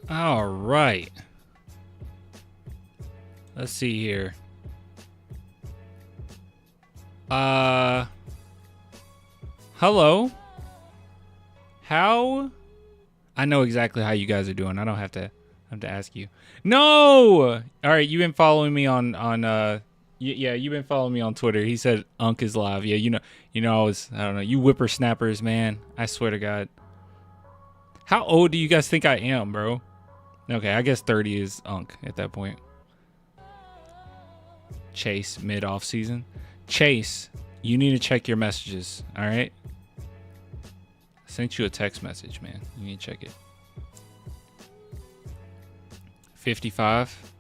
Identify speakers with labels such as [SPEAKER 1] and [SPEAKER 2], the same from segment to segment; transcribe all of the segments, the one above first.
[SPEAKER 1] All right. Let's see here. Hello. How? I know exactly how you guys are doing. I don't have to ask you. No. All right, you've been following me on yeah, you've been following me on Twitter. He said Unk is live. Yeah, I don't know. You whippersnappers, man. I swear to God. How old do you guys think I am, bro? Okay, I guess 30 is Unk at that point. Chase mid-off season. Chase, you need to check your messages, all right? I sent you a text message, man. You need to check it. 55.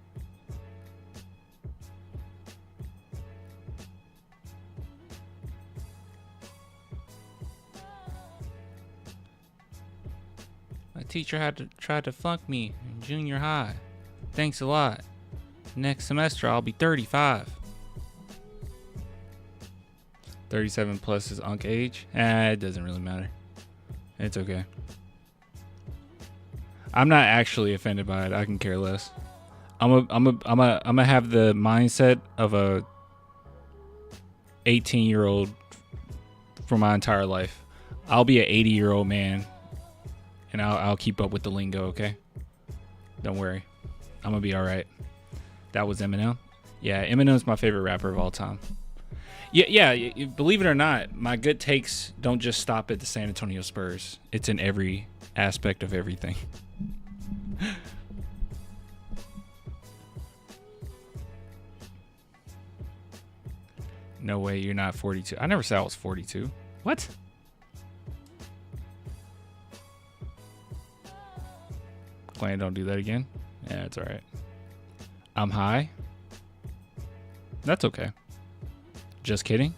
[SPEAKER 1] My teacher had to try to flunk me in junior high. Thanks a lot. Next semester, I'll be 35. 37 plus is Unk age. It doesn't really matter. It's okay. I'm not actually offended by it. I can care less. I'm gonna have the mindset of a 18-year-old for my entire life. I'll be an 80-year-old man, and I'll keep up with the lingo. Okay, don't worry. I'm gonna be all right. That was Eminem. Yeah, Eminem's my favorite rapper of all time. Yeah. Believe it or not, my good takes don't just stop at the San Antonio Spurs. It's in every aspect of everything. No way, you're not 42. I never said I was 42. What? Clan, don't do that again. Yeah, it's all right. I'm high. That's okay. Just kidding.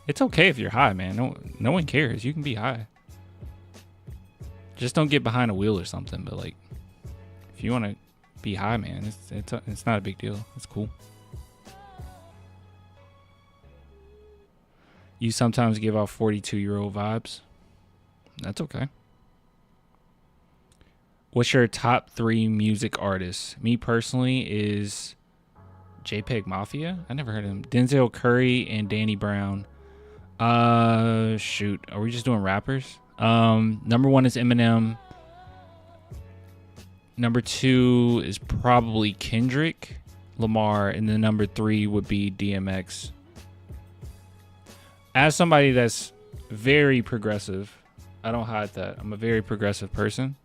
[SPEAKER 1] It's okay if you're high, man. No one cares. You can be high. Just don't get behind a wheel or something. But like, if you want to be high, man, it's not a big deal. It's cool. You sometimes give off 42-year-old vibes. That's okay. What's your top 3 music artists? Me personally is JPEG Mafia. I never heard of him. Denzel Curry and Danny Brown. Shoot. Are we just doing rappers? Number 1 is Eminem. Number 2 is probably Kendrick Lamar. And then number 3 would be DMX. As somebody that's very progressive, I don't hide that. I'm a very progressive person.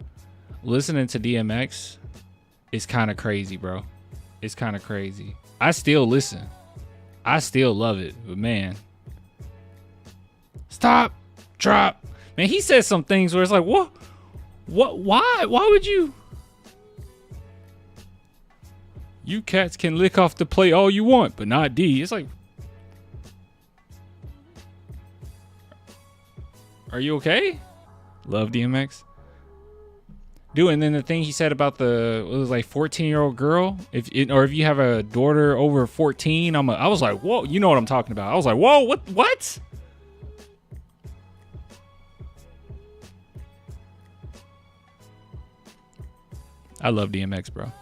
[SPEAKER 1] Listening to DMX is kind of crazy, bro. It's kind of crazy. I still listen. I still love it. But man, stop, drop. Man, he says some things where it's like, what, why would you? You cats can lick off the plate all you want, but not D. It's like, are you okay? Love DMX. Dude, and then the thing he said about it was like 14-year-old girl, if you have a daughter over 14, I was like, whoa, you know what I'm talking about. I was like, whoa, what? I love DMX, bro.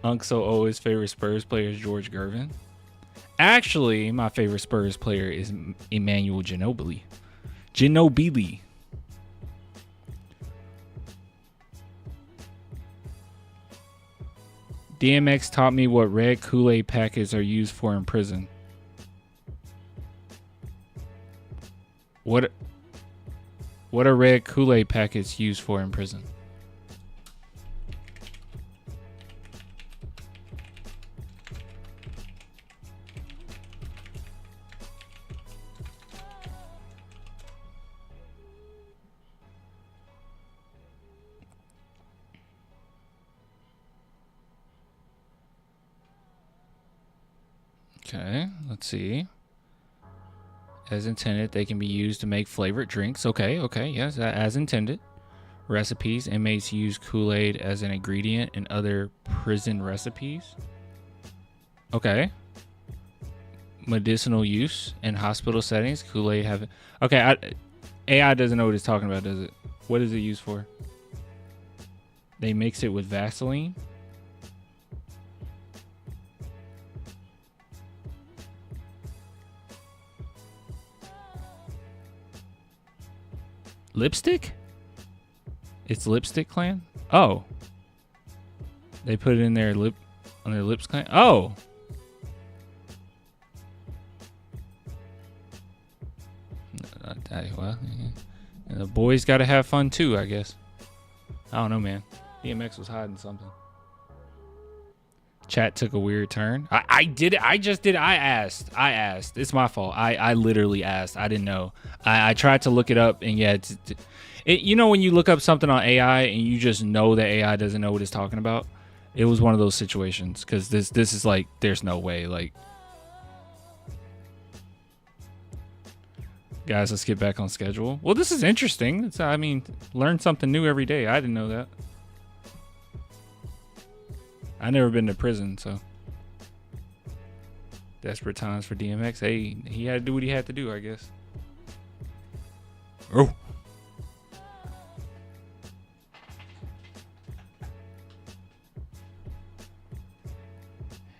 [SPEAKER 1] Unk so old, his favorite Spurs player is George Gervin. Actually, my favorite Spurs player is Emmanuel Ginobili. DMX taught me what red Kool-Aid packets are used for in prison. What are red Kool-Aid packets used for in prison? Okay, let's see. As intended, they can be used to make flavored drinks. Okay, yes, as intended. Recipes. Inmates use Kool-Aid as an ingredient in other prison recipes. Okay. medicinal use in hospital settings. Kool-Aid have it. Okay, AI doesn't know what it's talking about, does it? What is it used for? They mix it with Vaseline. Lipstick? It's Lipstick Clan? Oh. They put it in their lip on their lips clan? Oh. Well, yeah. The boys got to have fun too, I guess. I don't know, man. DMX was hiding something. Chat took a weird turn. I did it. I just did it. I asked. It's my fault. I literally asked. I didn't know. I tried to look it up, and yeah, you know when you look up something on AI and you just know that AI doesn't know what it's talking about? It was one of those situations because this is like, there's no way. Like, guys, let's get back on schedule. Well, this is interesting. I mean, learn something new every day. I didn't know that. I never been to prison, so desperate times for DMX. Hey, he had to do what he had to do, I guess. Oh.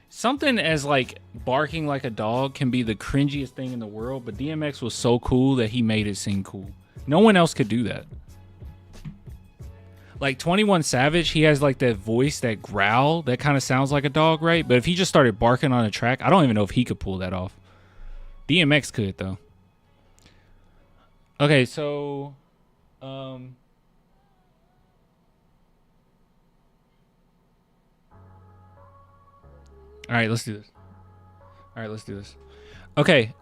[SPEAKER 1] Something as like barking like a dog can be the cringiest thing in the world, but DMX was so cool that he made it seem cool. No one else could do that. Like 21 Savage, he has like that voice, that growl that kind of sounds like a dog, right? But if he just started barking on a track, I don't even know if he could pull that off. DMX could, though. Okay, so all right, let's do this. Okay,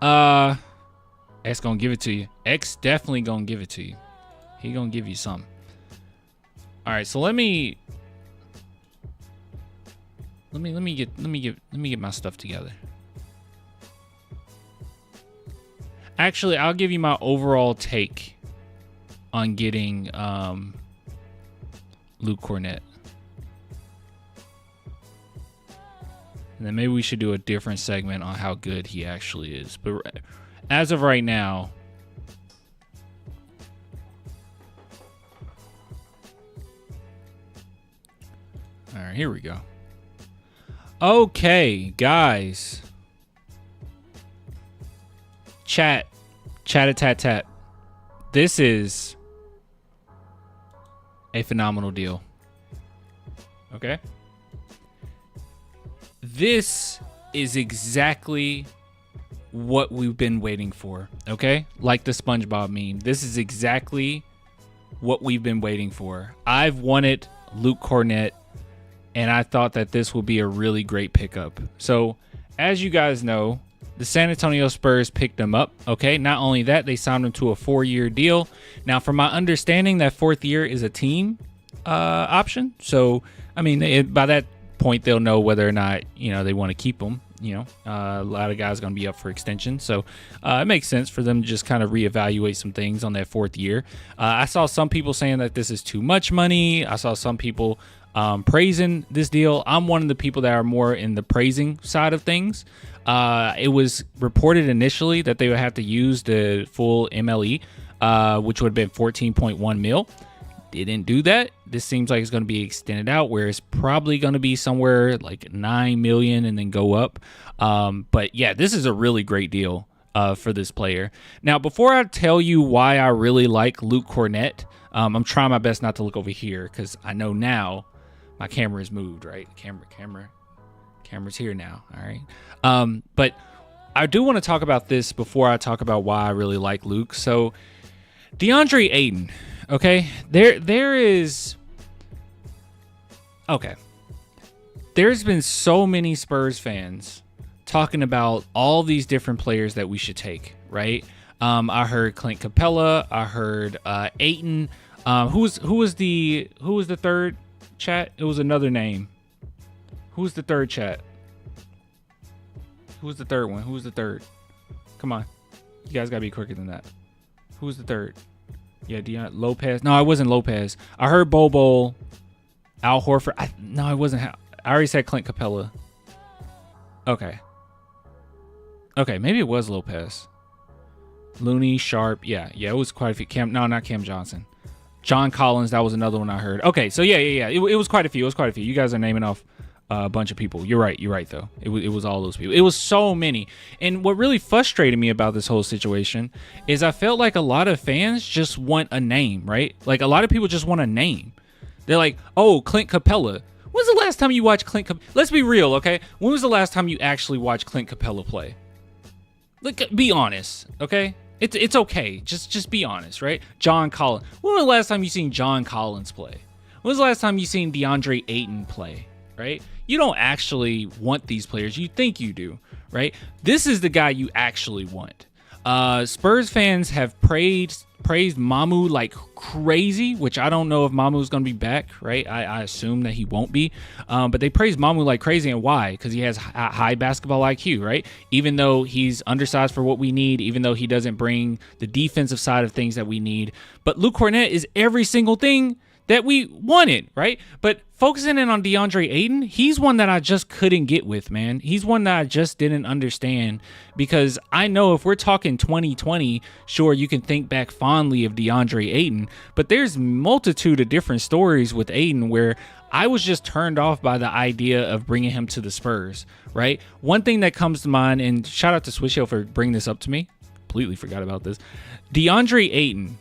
[SPEAKER 1] X gonna give it to you. X definitely gonna give it to you. He gonna give you something. All right, so let me get my stuff together. Actually, I'll give you my overall take on getting Luke Kornet. And then maybe we should do a different segment on how good he actually is. But as of right now, all right, here we go. Okay, guys. Chat-a-tat-tat. This is a phenomenal deal. Okay? This is exactly what we've been waiting for. Okay? Like the SpongeBob meme. This is exactly what we've been waiting for. I've wanted Luke Kornet, and I thought that this would be a really great pickup. So, as you guys know, the San Antonio Spurs picked him up. Okay, not only that, they signed him to a 4-year deal. Now, from my understanding, that 4th year is a team option. So, I mean, by that point, they'll know whether or not, they want to keep him. A lot of guys going to be up for extension. So, it makes sense for them to just kind of reevaluate some things on that 4th year. I saw some people saying that this is too much money. I saw some people praising this deal. I'm one of the people that are more in the praising side of things. It was reported initially that they would have to use the full MLE, which would have been 14.1 mil. Didn't do that. This seems like it's going to be extended out, where it's probably going to be somewhere like 9 million and then go up. But yeah, this is a really great deal for this player. Now, before I tell you why I really like Luke Kornet, I'm trying my best not to look over here because I know now my camera is moved, right? Camera's here now. All right. But I do want to talk about this before I talk about why I really like Luke. So DeAndre Ayton, okay, there's been so many Spurs fans talking about all these different players that we should take, right? I heard Clint Capella, I heard Ayton. Who was the third, chat? It was another name. Who's the third, chat? Who's the third one? Who's the third? Come on. You guys got to be quicker than that. Who's the third? Yeah, Lopez. No, it wasn't Lopez. I heard Bobo, Al Horford. No, it wasn't. I already said Clint Capella. Okay. Okay, maybe it was Lopez. Looney, Sharp. Yeah, it was quite a few. Not Cam Johnson. John Collins, that was another one I heard. Okay, so yeah. It was quite a few. You guys are naming off a bunch of people. You're right, though. It was all those people. It was so many. And what really frustrated me about this whole situation is I felt like a lot of fans just want a name, right? Like, a lot of people just want a name. They're like, oh, Clint Capella. When's the last time you watched Clint Capella? Let's be real, okay? When was the last time you actually watched Clint Capella play? Like, be honest, okay? It's okay. Just be honest, right? John Collins. When was the last time you seen John Collins play? When was the last time you seen DeAndre Ayton play, right? You don't actually want these players. You think you do, right? This is the guy you actually want. Spurs fans have praised Mamu like crazy, which I don't know if Mamu's going to be back, right? I assume that he won't be. But they praise Mamu like crazy, and why? Because he has high basketball IQ, right? Even though he's undersized for what we need, even though he doesn't bring the defensive side of things that we need. But Luke Kornet is every single thing that we wanted, right? But focusing in on DeAndre Ayton, he's one that I just couldn't get with, man. He's one that I just didn't understand, because I know if we're talking 2020, sure, you can think back fondly of DeAndre Ayton, but there's multitude of different stories with Ayton where I was just turned off by the idea of bringing him to the Spurs, right? One thing that comes to mind, and shout out to Swish Hill for bringing this up to me. Completely forgot about this. DeAndre Ayton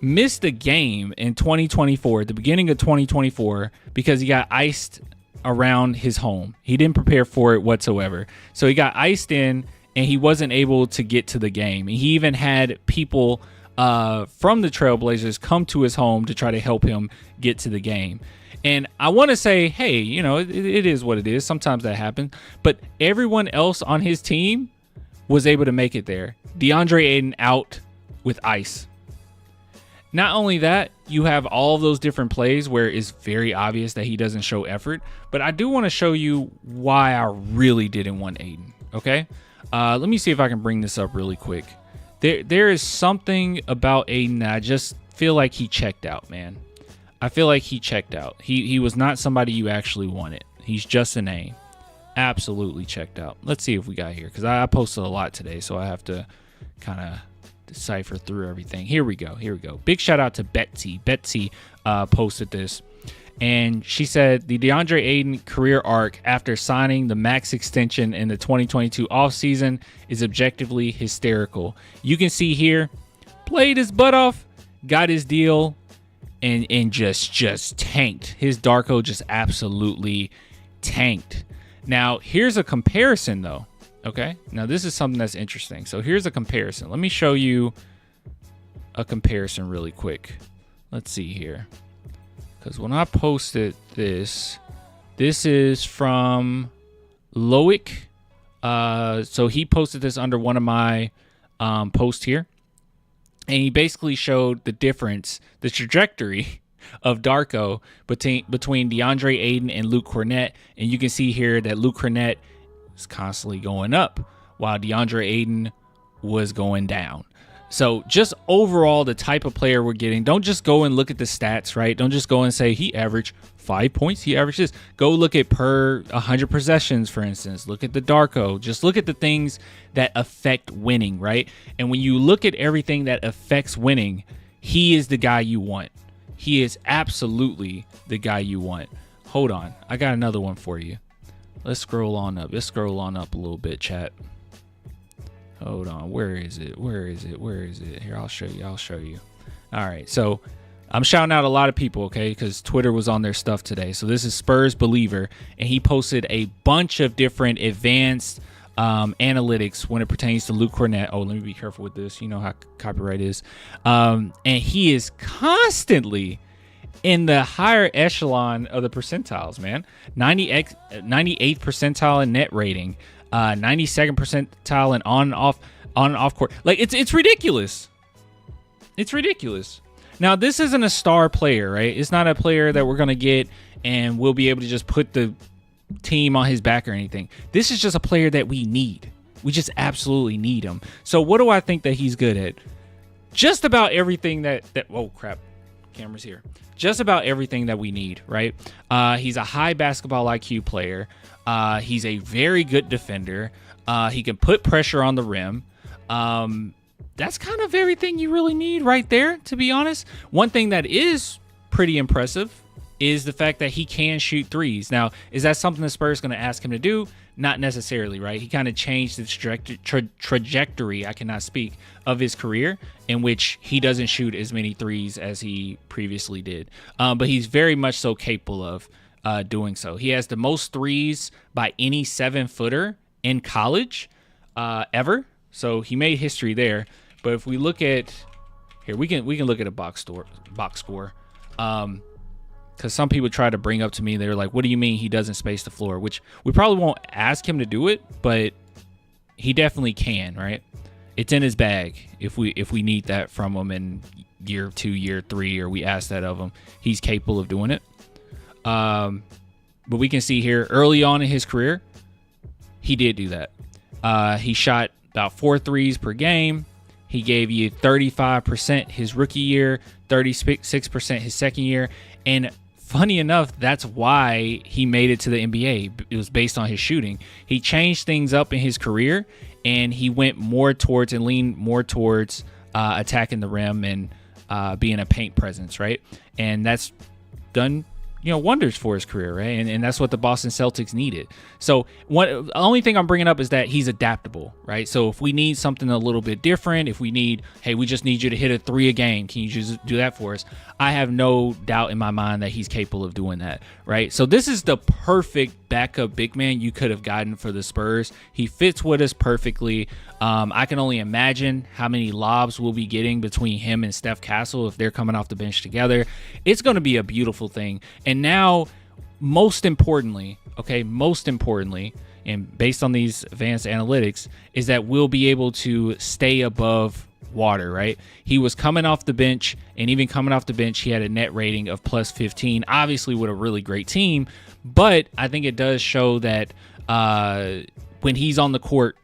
[SPEAKER 1] missed a game in 2024, at the beginning of 2024, because he got iced around his home. He didn't prepare for it whatsoever. So he got iced in, and he wasn't able to get to the game. And he even had people from the Trailblazers come to his home to try to help him get to the game. And I want to say, hey, it is what it is. Sometimes that happens. But everyone else on his team was able to make it there. DeAndre Ayton out with ice. Not only that, you have all those different plays where it's very obvious that he doesn't show effort, but I do want to show you why I really didn't want Ayton, okay? Let me see if I can bring this up really quick. There is something about Ayton that I just feel like he checked out, man. I feel like he checked out. He was not somebody you actually wanted. He's just a name. Absolutely checked out. Let's see if we got here, because I posted a lot today, so I have to kind of decipher through everything. Here we go. Big shout out to Betsy. Betsy posted this, and she said the DeAndre Ayton career arc after signing the max extension in the 2022 offseason is objectively hysterical. You can see here, played his butt off, got his deal, and just tanked. His Darko just absolutely tanked. Now, here's a comparison, though. Okay, now this is something that's interesting. So here's a comparison. Let me show you a comparison really quick. Let's see here. Because when I posted this is from Loic. So he posted this under one of my posts here. And he basically showed the difference, the trajectory of Darko between DeAndre Ayton and Luke Kornet. And you can see here that Luke Kornet is constantly going up while DeAndre Ayton was going down. So just overall, the type of player we're getting, don't just go and look at the stats, right? Don't just go and say he averaged 5 points, he averaged this. Go look at per 100 possessions, for instance. Look at the Darko. Just look at the things that affect winning, right? And when you look at everything that affects winning, he is the guy you want. He is absolutely the guy you want. Hold on. I got another one for you. Let's scroll on up. Let's scroll on up a little bit, chat. Hold on. Where is it? Here, I'll show you. All right. So I'm shouting out a lot of people, okay, because Twitter was on their stuff today. So this is Spurs Believer, and he posted a bunch of different advanced analytics when it pertains to Luke Kornet. Oh, let me be careful with this. You know how copyright is. And he is constantly in the higher echelon of the percentiles, man. 98th percentile in net rating, 92nd percentile in on and off court. Like, it's ridiculous. It's ridiculous. Now, this isn't a star player, right? It's not a player that we're gonna get and we'll be able to just put the team on his back or anything. This is just a player that we need. We just absolutely need him. So what do I think that he's good at? Just about everything that oh crap. Camera's here. Just about everything that we need, right? He's a high basketball IQ player. He's a very good defender. He can put pressure on the rim. That's kind of everything you really need right there, to be honest. One thing that is pretty impressive is the fact that he can shoot threes. Now, is that something the Spurs going to ask him to do? Not necessarily, right? He kind of changed the trajectory, I cannot speak, of his career, in which he doesn't shoot as many threes as he previously did. But he's very much so capable of doing so. He has the most threes by any 7-footer in college ever. So he made history there. But if we look at here, we can look at a box score. Because some people try to bring up to me, they're like, what do you mean he doesn't space the floor? Which we probably won't ask him to do it, but he definitely can, right? It's in his bag if we need that from him in year 2, year 3, or we ask that of him. He's capable of doing it. But we can see here early on in his career, he did do that. He shot about 4 threes per game. He gave you 35% his rookie year, 36% his second year. And funny enough, that's why he made it to the NBA. It was based on his shooting. He changed things up in his career, and he went more towards and leaned more towards attacking the rim and being a paint presence, right? And that's done wonders for his career, right? And that's what the Boston Celtics needed. So the only thing I'm bringing up is that he's adaptable, right? So if we need something a little bit different, if we need, hey, we just need you to hit a 3 a game, can you just do that for us? I have no doubt in my mind that he's capable of doing that, right? So this is the perfect backup big man you could have gotten for the Spurs. He fits with us perfectly. I can only imagine how many lobs we'll be getting between him and Steph Castle if they're coming off the bench together. It's going to be a beautiful thing. And now, most importantly, and based on these advanced analytics, is that we'll be able to stay above water, right? He was coming off the bench, and even coming off the bench, he had a net rating of plus 15, obviously with a really great team. But I think it does show that when he's on the court,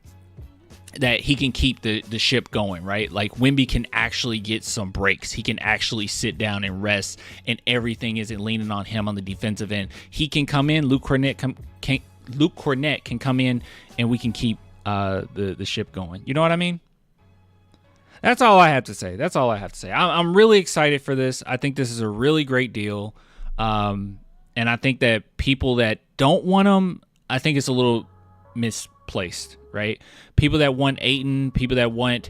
[SPEAKER 1] that he can keep the ship going, right? Like Wemby can actually get some breaks. He can actually sit down and rest, and everything isn't leaning on him on the defensive end. He can come in. Luke Kornet can come in, and we can keep the ship going. You know what I mean? That's all I have to say. I'm really excited for this. I think this is a really great deal. And I think that people that don't want him, I think it's a little misplaced, right? People that want Ayton, people that want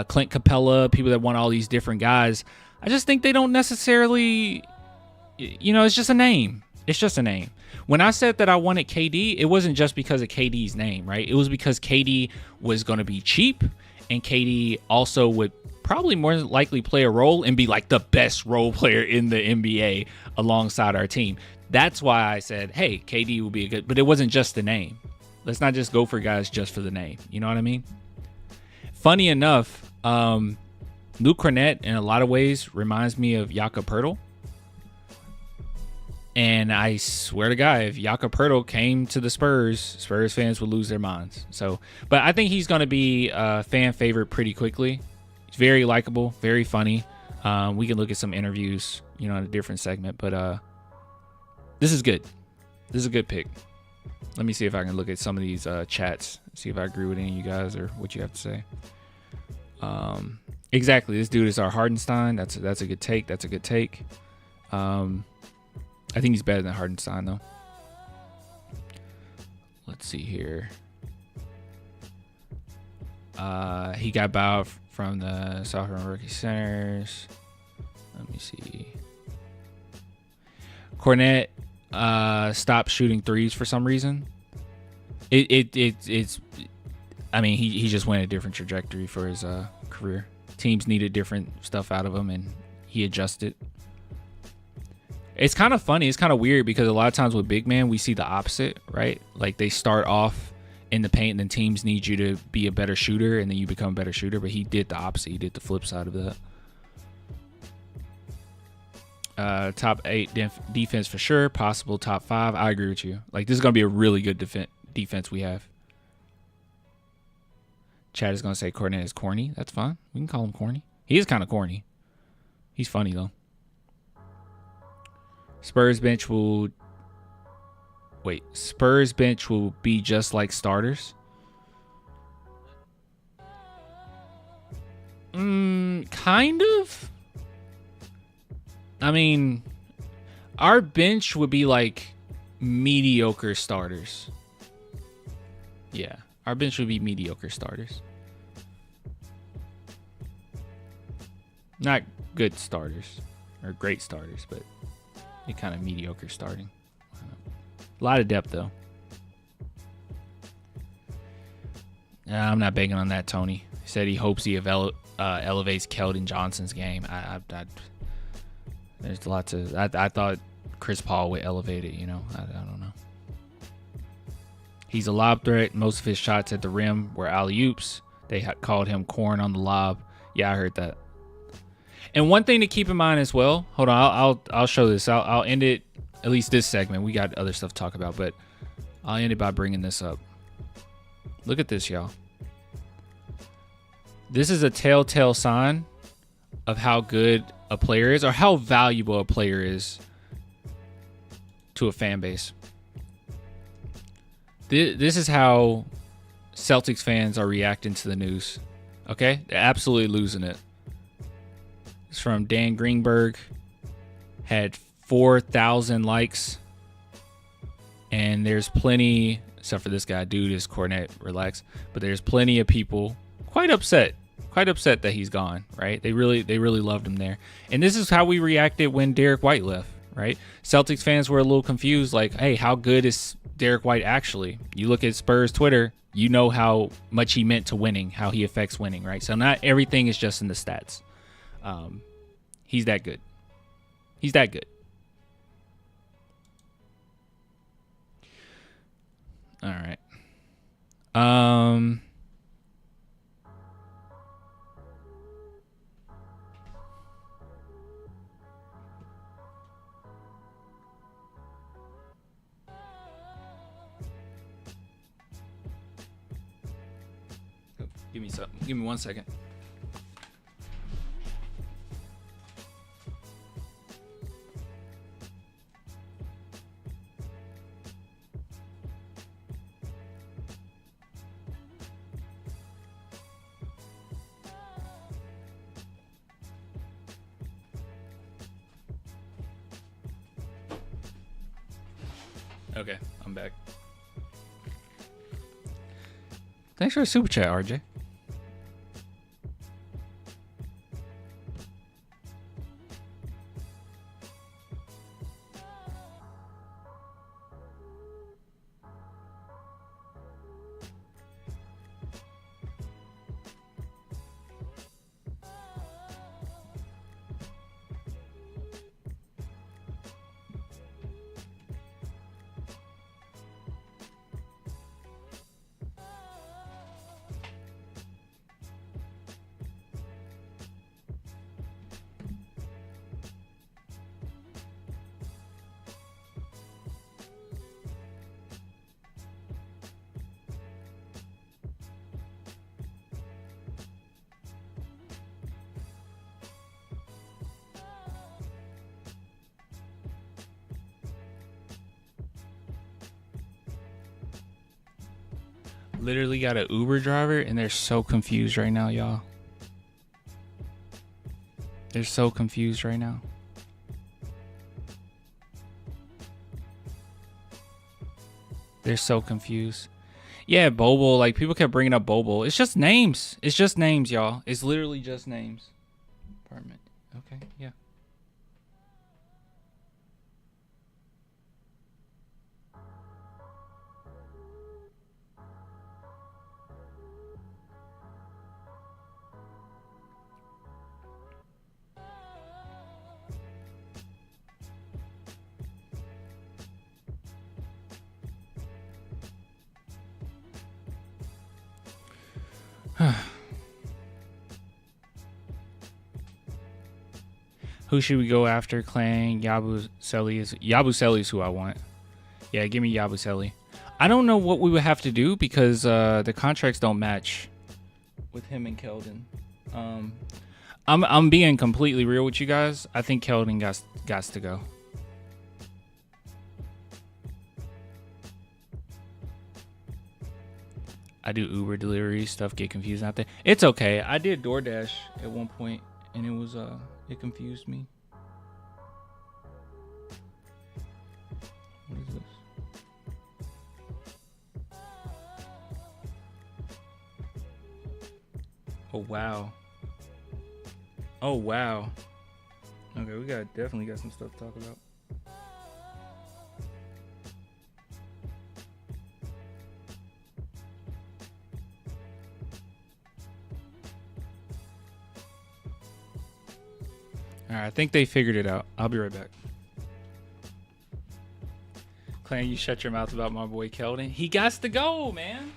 [SPEAKER 1] Clint Capella, people that want all these different guys, I just think they don't necessarily, it's just a name. It's just a name. When I said that I wanted KD, it wasn't just because of KD's name, right? It was because KD was going to be cheap, and KD also would probably more likely play a role and be like the best role player in the NBA alongside our team. That's why I said, hey, KD will be a good, but it wasn't just the name. Let's not just go for guys just for the name. You know what I mean? Funny enough, Luke Kornet in a lot of ways reminds me of Jakob Poeltl. And I swear to God, if Jakob Poeltl came to the Spurs fans would lose their minds. So, but I think he's going to be a fan favorite pretty quickly. He's very likable, very funny. We can look at some interviews, in a different segment. But this is good. This is a good pick. Let me see if I can look at some of these chats, see if I agree with any of you guys or what you have to say. Exactly. This dude is our Hardenstein. That's a good take. That's a good take. I think he's better than Hardenstein, though. Let's see here. He got bowed from the sophomore rookie centers. Let me see. Kornet stopped shooting threes for some reason. It's. I mean, he just went a different trajectory for his career. Teams needed different stuff out of him, and he adjusted. It's kind of funny. It's kind of weird because a lot of times with big man, we see the opposite, right? Like they start off in the paint, and then teams need you to be a better shooter, and then you become a better shooter. But he did the opposite. He did the flip side of that. Top 8 defense for sure. Possible top 5. I agree with you. Like, this is going to be a really good defense we have. Chad is going to say Kornet is corny. That's fine. We can call him corny. He is kind of corny. He's funny, though. Spurs bench will be just like starters. Kind of. I mean, our bench would be like mediocre starters. Yeah, our bench would be mediocre starters. Not good starters or great starters, but kind of mediocre starting. A lot of depth, though. I'm not banking on that, Tony. He said he hopes he elevates Keldon Johnson's game. There's lots of... I thought Chris Paul would elevate it, you know. I don't know. He's a lob threat. Most of his shots at the rim were alley-oops. They called him corn on the lob. Yeah, I heard that. And one thing to keep in mind as well. Hold on, I'll show this. I'll end it, at least this segment. We got other stuff to talk about, but I'll end it by bringing this up. Look at this, y'all. This is a telltale sign of how good a player is or how valuable a player is to a fan base. This is how Celtics fans are reacting to the news. Okay? They're absolutely losing it. It's from Dan Greenberg. Had 4,000 likes. And there's plenty, except for this guy, dude is Kornet, relax. But there's plenty of people quite upset that he's gone, right? They really loved him there. And this is how we reacted when Derek White left, right? Celtics fans were a little confused, like, hey, how good is Derek White actually? You look at Spurs Twitter, you know how much he meant to winning, how he affects winning, right? So not everything is just in the stats. He's that good. He's that good. All right. Give me 1 second. Okay, I'm back. Thanks for the super chat, RJ. Literally got an Uber driver and they're so confused right now, y'all. They're so confused right now. They're so confused. Yeah, Bobo, like people kept bringing up Bobo. It's just names. It's just names, y'all. It's literally just names. Apartment. Okay, yeah. Who should we go after? Clang, Yabusele is who I want. Yeah, give me Yabusele. I don't know what we would have to do because the contracts don't match with him and Keldon. I'm being completely real with you guys. I think Keldon got to go. I do Uber delivery stuff. Get confused out there. It's okay. I did DoorDash at one point, and it was it confused me. What is this? Oh wow. Oh wow. Okay, we definitely got some stuff to talk about. All right, I think they figured it out. I'll be right back. Clan, you shut your mouth about my boy Keldon. He got to go, man.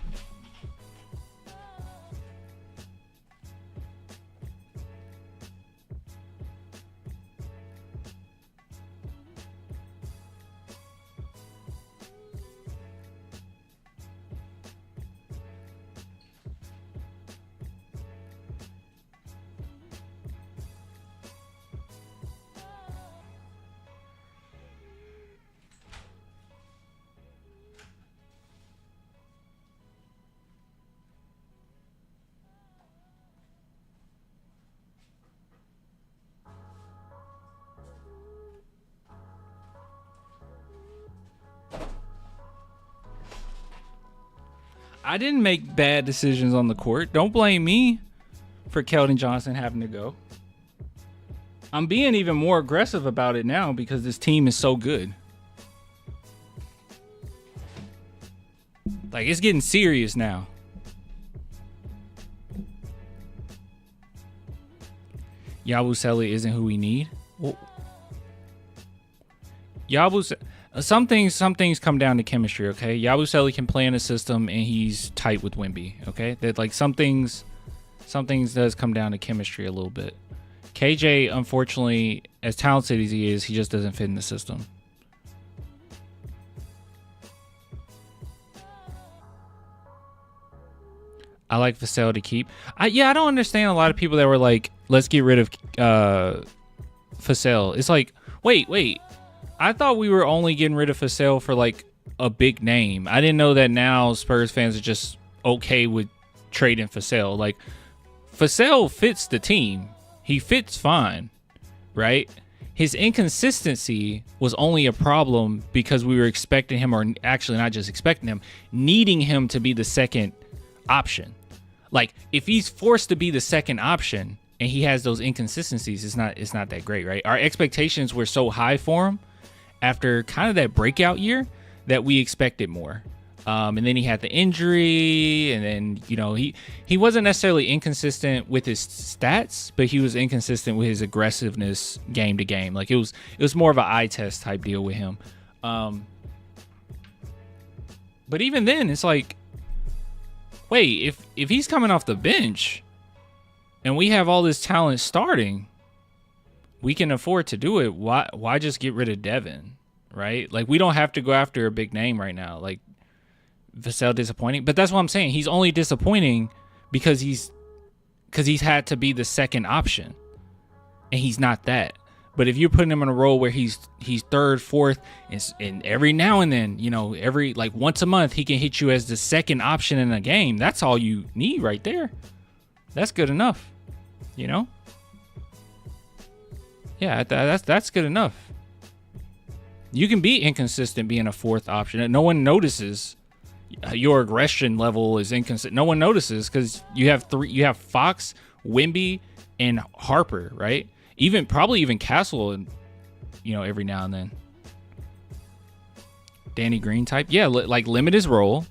[SPEAKER 1] I didn't make bad decisions on the court. Don't blame me for Keldon Johnson having to go. I'm being even more aggressive about it now because this team is so good. Like, it's getting serious now. Yabusele isn't who we need. Well, some things come down to chemistry, okay? Yabusele can play in a system and he's tight with Wemby, okay? That, like, some things does come down to chemistry a little bit. KJ, unfortunately, as talented as he is, he just doesn't fit in the system. I like Vassell to keep. I don't understand a lot of people that were like, let's get rid of Vassell. It's like, wait. I thought we were only getting rid of Vassell for like a big name. I didn't know that now Spurs fans are just okay with trading Vassell. Like, Vassell fits the team. He fits fine, right? His inconsistency was only a problem because we were expecting him, or actually not just expecting him, needing him to be the second option. Like, if he's forced to be the second option and he has those inconsistencies, it's not that great, right? Our expectations were so high for him after kind of that breakout year that we expected more. And then he had the injury, and then, you know, he wasn't necessarily inconsistent with his stats, but he was inconsistent with his aggressiveness game to game. Like, it was more of an eye test type deal with him. But even then, it's like, wait, if he's coming off the bench and we have all this talent starting, we can afford to do it. Why just get rid of Devin, right? Like, we don't have to go after a big name right now. Like, Vassell disappointing, but that's what I'm saying. He's only disappointing because he's had to be the second option, and he's not that. But if you're putting him in a role where he's third, fourth, and every now and then, you know, every like once a month, he can hit you as the second option in a game. That's all you need right there. That's good enough, you know. Yeah, that's good enough. You can be inconsistent being a fourth option, and no one notices. Your aggression level is inconsistent. No one notices because you have Fox, Wemby, and Harper, right? Probably even Castle, and you know, every now and then. Danny Green type, yeah, like limit his role,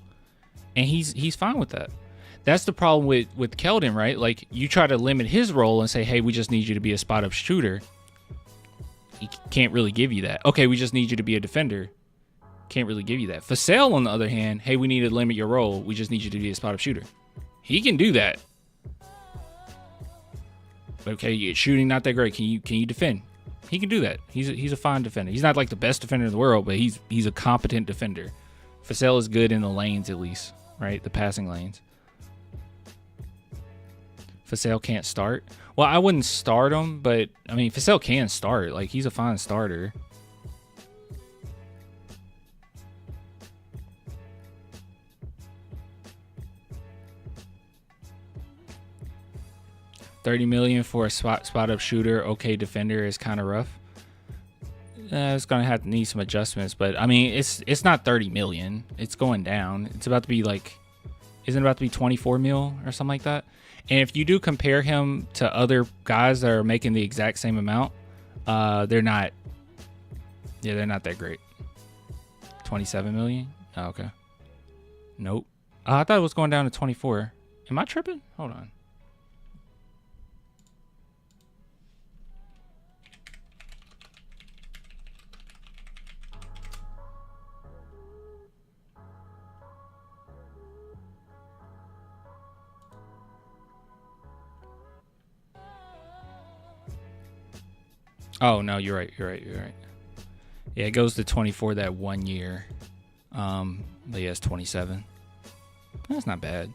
[SPEAKER 1] and he's fine with that. That's the problem with Keldon, right? Like, you try to limit his role and say, hey, we just need you to be a spot up shooter. He can't really give you that. Okay, we just need you to be a defender. Can't really give you that. Vassell, on the other hand, hey, we need to limit your role. We just need you to be a spot up shooter. He can do that. Okay, shooting not that great. Can you defend? He can do that. He's a fine defender. He's not like the best defender in the world, but he's a competent defender. Vassell is good in the lanes, at least, right? The passing lanes. Vassell can't start. Well, I wouldn't start him, but I mean, Vassell can start. Like, he's a fine starter. $30 million for a spot up shooter, okay defender is kind of rough. It's gonna have to need some adjustments, but I mean, it's not 30 million. It's going down. It's about to be like, isn't it about to be 24 mil or something like that? And if you do compare him to other guys that are making the exact same amount, they're not. Yeah, they're not that great. 27 million. Oh, okay. Nope. I thought it was going down to 24. Am I tripping? Hold on. Oh, no, you're right. You're right. Yeah, it goes to 24 that 1 year. But yeah, it's 27. That's not bad.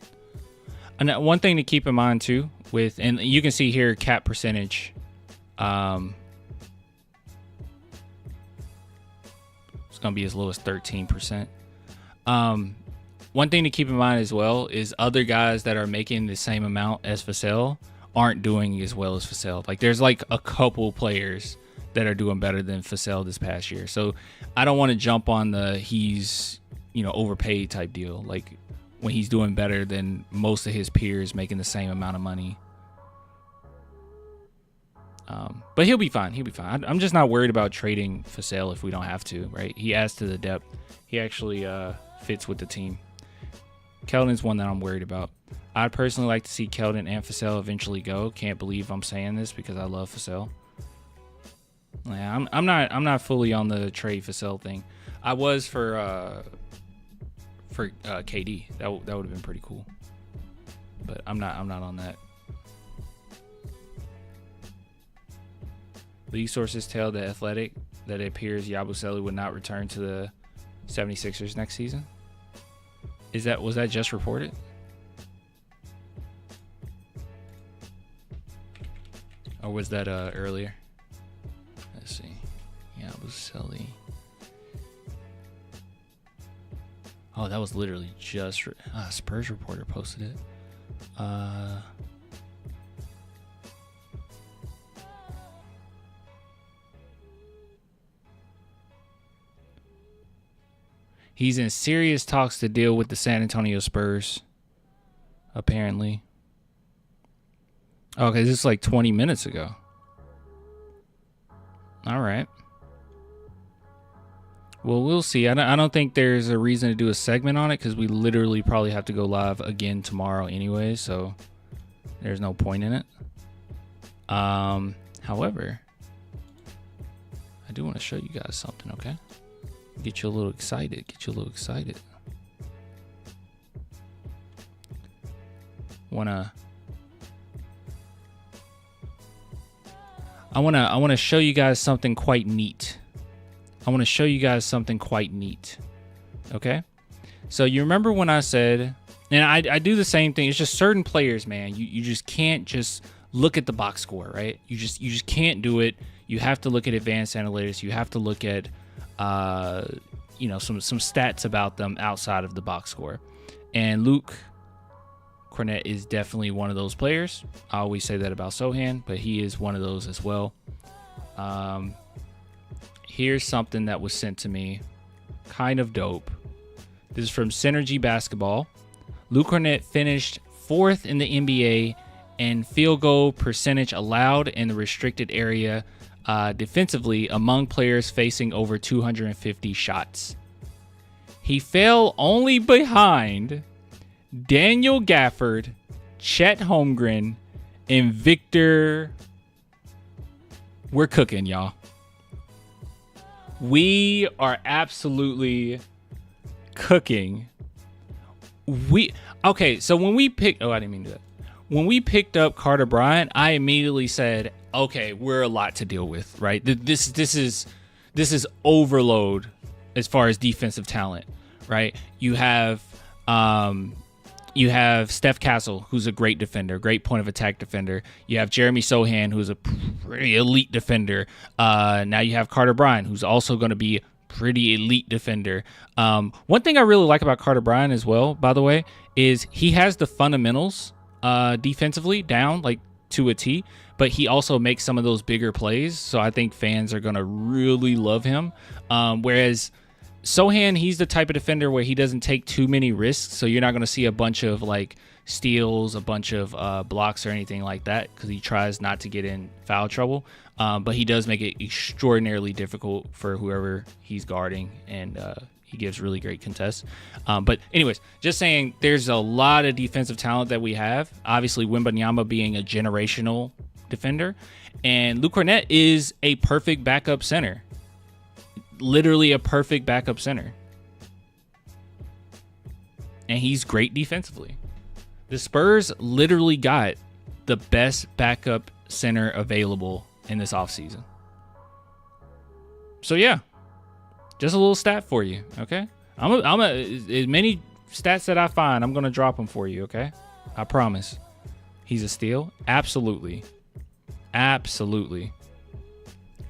[SPEAKER 1] And one thing to keep in mind too, and you can see here cap percentage. It's gonna be as low as 13%. One thing to keep in mind as well is other guys that are making the same amount as Vassell aren't doing as well as Vassell. Like there's like a couple players that are doing better than Vassell this past year. So I don't want to jump on the he's overpaid type deal. Like when he's doing better than most of his peers making the same amount of money. But he'll be fine. He'll be fine. I'm just not worried about trading Vassell if we don't have to, right? He adds to the depth. He actually fits with the team. Keldon's one that I'm worried about. I'd personally like to see Keldon and Vassell eventually go. Can't believe I'm saying this because I love Vassell. Yeah, I'm not fully on the trade Vassell thing. I was for KD. That would have been pretty cool. But I'm not on that. League sources tell The Athletic that it appears Yabusele would not return to the 76ers next season. Was that just reported? Or was that earlier? Let's see. Yabusele. Oh, that was literally just Spurs reporter posted it. He's in serious talks to deal with the San Antonio Spurs, apparently. Okay, this is like 20 minutes ago. All right. Well, we'll see. I don't think there's a reason to do a segment on it because we literally probably have to go live again tomorrow anyway, so there's no point in it. However, I do want to show you guys something, okay? Get you a little excited. I want to show you guys something quite neat. Okay? So you remember when I said, and I do the same thing. It's just certain players, man. You just can't just look at the box score, right? You just can't do it. You have to look at advanced analytics. You have to look at some stats about them outside of the box score. And Kornet is definitely one of those players. I always say that about Sohan, but he is one of those as well. Here's something that was sent to me. Kind of dope. This is from Synergy Basketball. Kornet finished 4th in the NBA in field goal percentage allowed in the restricted area defensively among players facing over 250 shots. He fell only behind Daniel Gafford, Chet Holmgren, and Victor. We're cooking, y'all. We are absolutely cooking. Okay, so when we picked, I didn't mean to do that. When we picked up Carter Bryant, I immediately said, okay, we're a lot to deal with, right? This is overload as far as defensive talent, right? You have Steph Castle, who's a great defender, great point of attack defender. You have Jeremy Sohan, who's a pretty elite defender. Now you have Carter Bryant, who's also going to be a pretty elite defender. One thing I really like about Carter Bryant as well, by the way, is he has the fundamentals defensively down, like to a T, but he also makes some of those bigger plays. So I think fans are going to really love him. Whereas Sohan, he's the type of defender where he doesn't take too many risks. So you're not going to see a bunch of like steals, a bunch of blocks or anything like that, because he tries not to get in foul trouble. But he does make it extraordinarily difficult for whoever he's guarding, and he gives really great contests. But anyways, just saying, there's a lot of defensive talent that we have. Obviously, Wembanyama being a generational defender, and Luke Kornet is a perfect backup center. Literally a perfect backup center. And he's great defensively. The Spurs literally got the best backup center available in this offseason. So yeah, just a little stat for you, okay? As many stats that I find, I'm gonna drop them for you, okay? I promise. He's a steal, absolutely,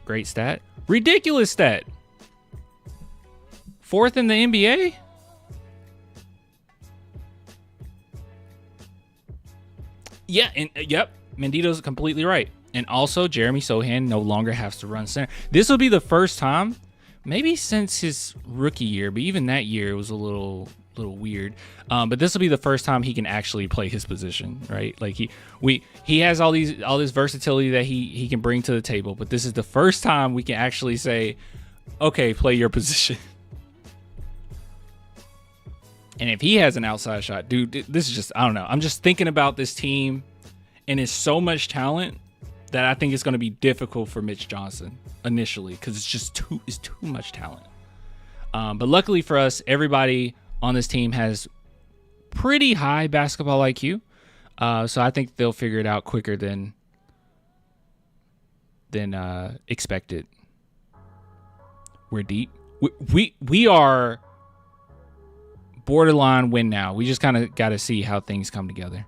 [SPEAKER 1] great stat, ridiculous stat, 4th in the NBA. Yeah, and yep, Mendito's completely right. And also, Jeremy Sohan no longer has to run center. This will be the first time, maybe since his rookie year, but even that year it was a little weird. But this will be the first time he can actually play his position, right? Like he has all this versatility that he can bring to the table. But this is the first time we can actually say, okay, play your position. And if he has an outside shot, dude, this is just, I don't know. I'm just thinking about this team, and it's so much talent that I think it's going to be difficult for Mitch Johnson initially, because it's just too much talent. But luckily for us, everybody on this team has pretty high basketball IQ. So I think they'll figure it out quicker than expected. We're deep. We are borderline win now. We just kind of got to see how things come together.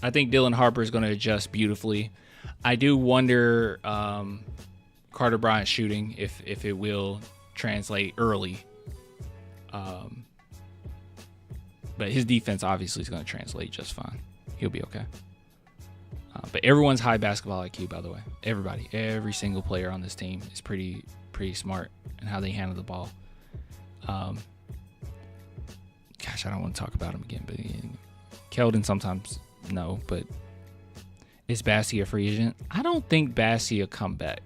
[SPEAKER 1] I think Dylan Harper is going to adjust beautifully. I do wonder Carter Bryant's shooting, if it will translate early. But his defense obviously is going to translate just fine. He'll be okay. But everyone's high basketball IQ, by the way. Every single player on this team is pretty smart in how they handle the ball. Gosh, I don't want to talk about him again, but Keldon sometimes no, but is Bassey a free agent? I don't think Bassey will come back.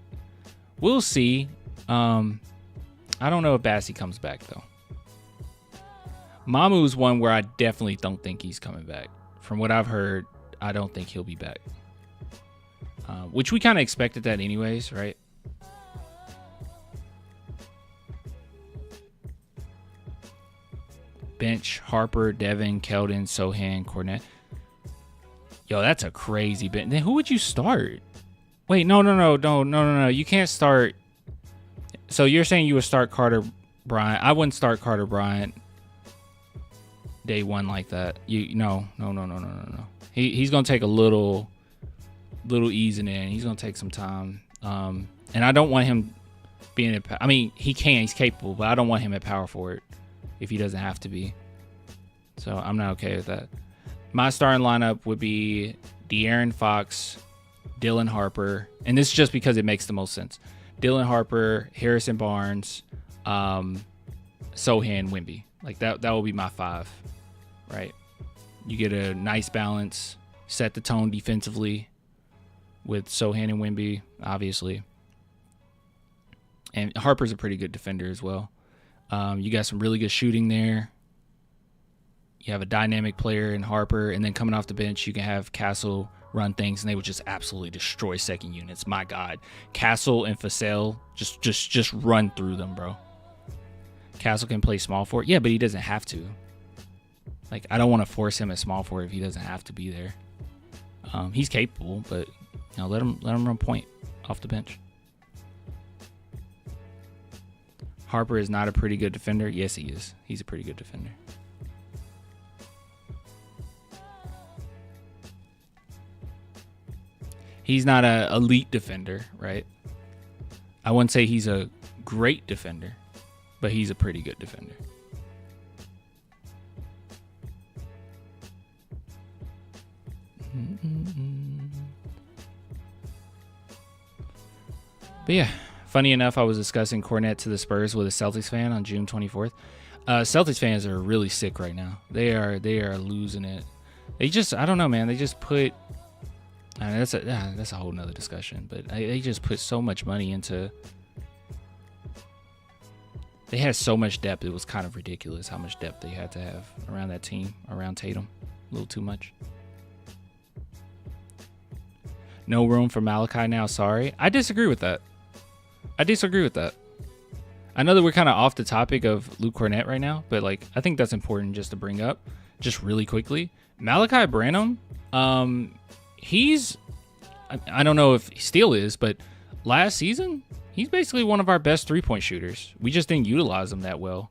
[SPEAKER 1] We'll see. I don't know if Bassey comes back though. Mamu's one where I definitely don't think he's coming back. From what I've heard, I don't think he'll be back. Which we kind of expected that anyways, right? Bench, Harper, Devin, Keldon, Sohan, Kornet. Yo, that's a crazy bench. Then who would you start? Wait, no. You can't start. So you're saying you would start Carter Bryant. I wouldn't start Carter Bryant day one like that. No. He's gonna take a little easing in. He's gonna take some time. And I don't want him being I mean, he's capable, but I don't want him at power forward if he doesn't have to be. So I'm not okay with that. My starting lineup would be De'Aaron Fox, Dylan Harper, and this is just because it makes the most sense. Dylan Harper, Harrison Barnes, Sohan, Wemby. Like that will be my 5, right? You get a nice balance, set the tone defensively with Sohan and Wemby, obviously. And Harper's a pretty good defender as well. You got some really good shooting there. You have a dynamic player in Harper, and then coming off the bench, you can have Castle run things, and they would just absolutely destroy second units. My God, Castle and Fasel just run through them, bro. Castle can play small forward, yeah, but he doesn't have to. Like, I don't want to force him at small forward if he doesn't have to be there. He's capable, but let him run point off the bench. Harper is not a pretty good defender. Yes, he is. He's a pretty good defender. He's not an elite defender, right? I wouldn't say he's a great defender, but he's a pretty good defender. But yeah, funny enough, I was discussing Kornet to the Spurs with a Celtics fan on June 24th. Celtics fans are really sick right now. They are losing it. They just, I don't know, man. They just put, I mean, that's a whole nother discussion, but they just put so much money into, they had so much depth. It was kind of ridiculous how much depth they had to have around that team, around Tatum. A little too much. No room for Malachi now, sorry. I disagree with that. I know that we're kind of off the topic of Luke Kornet right now, but like I think that's important just to bring up just really quickly. Malachi Branham, he's, I don't know if he still is, but last season, he's basically one of our best three-point shooters. We just didn't utilize him that well.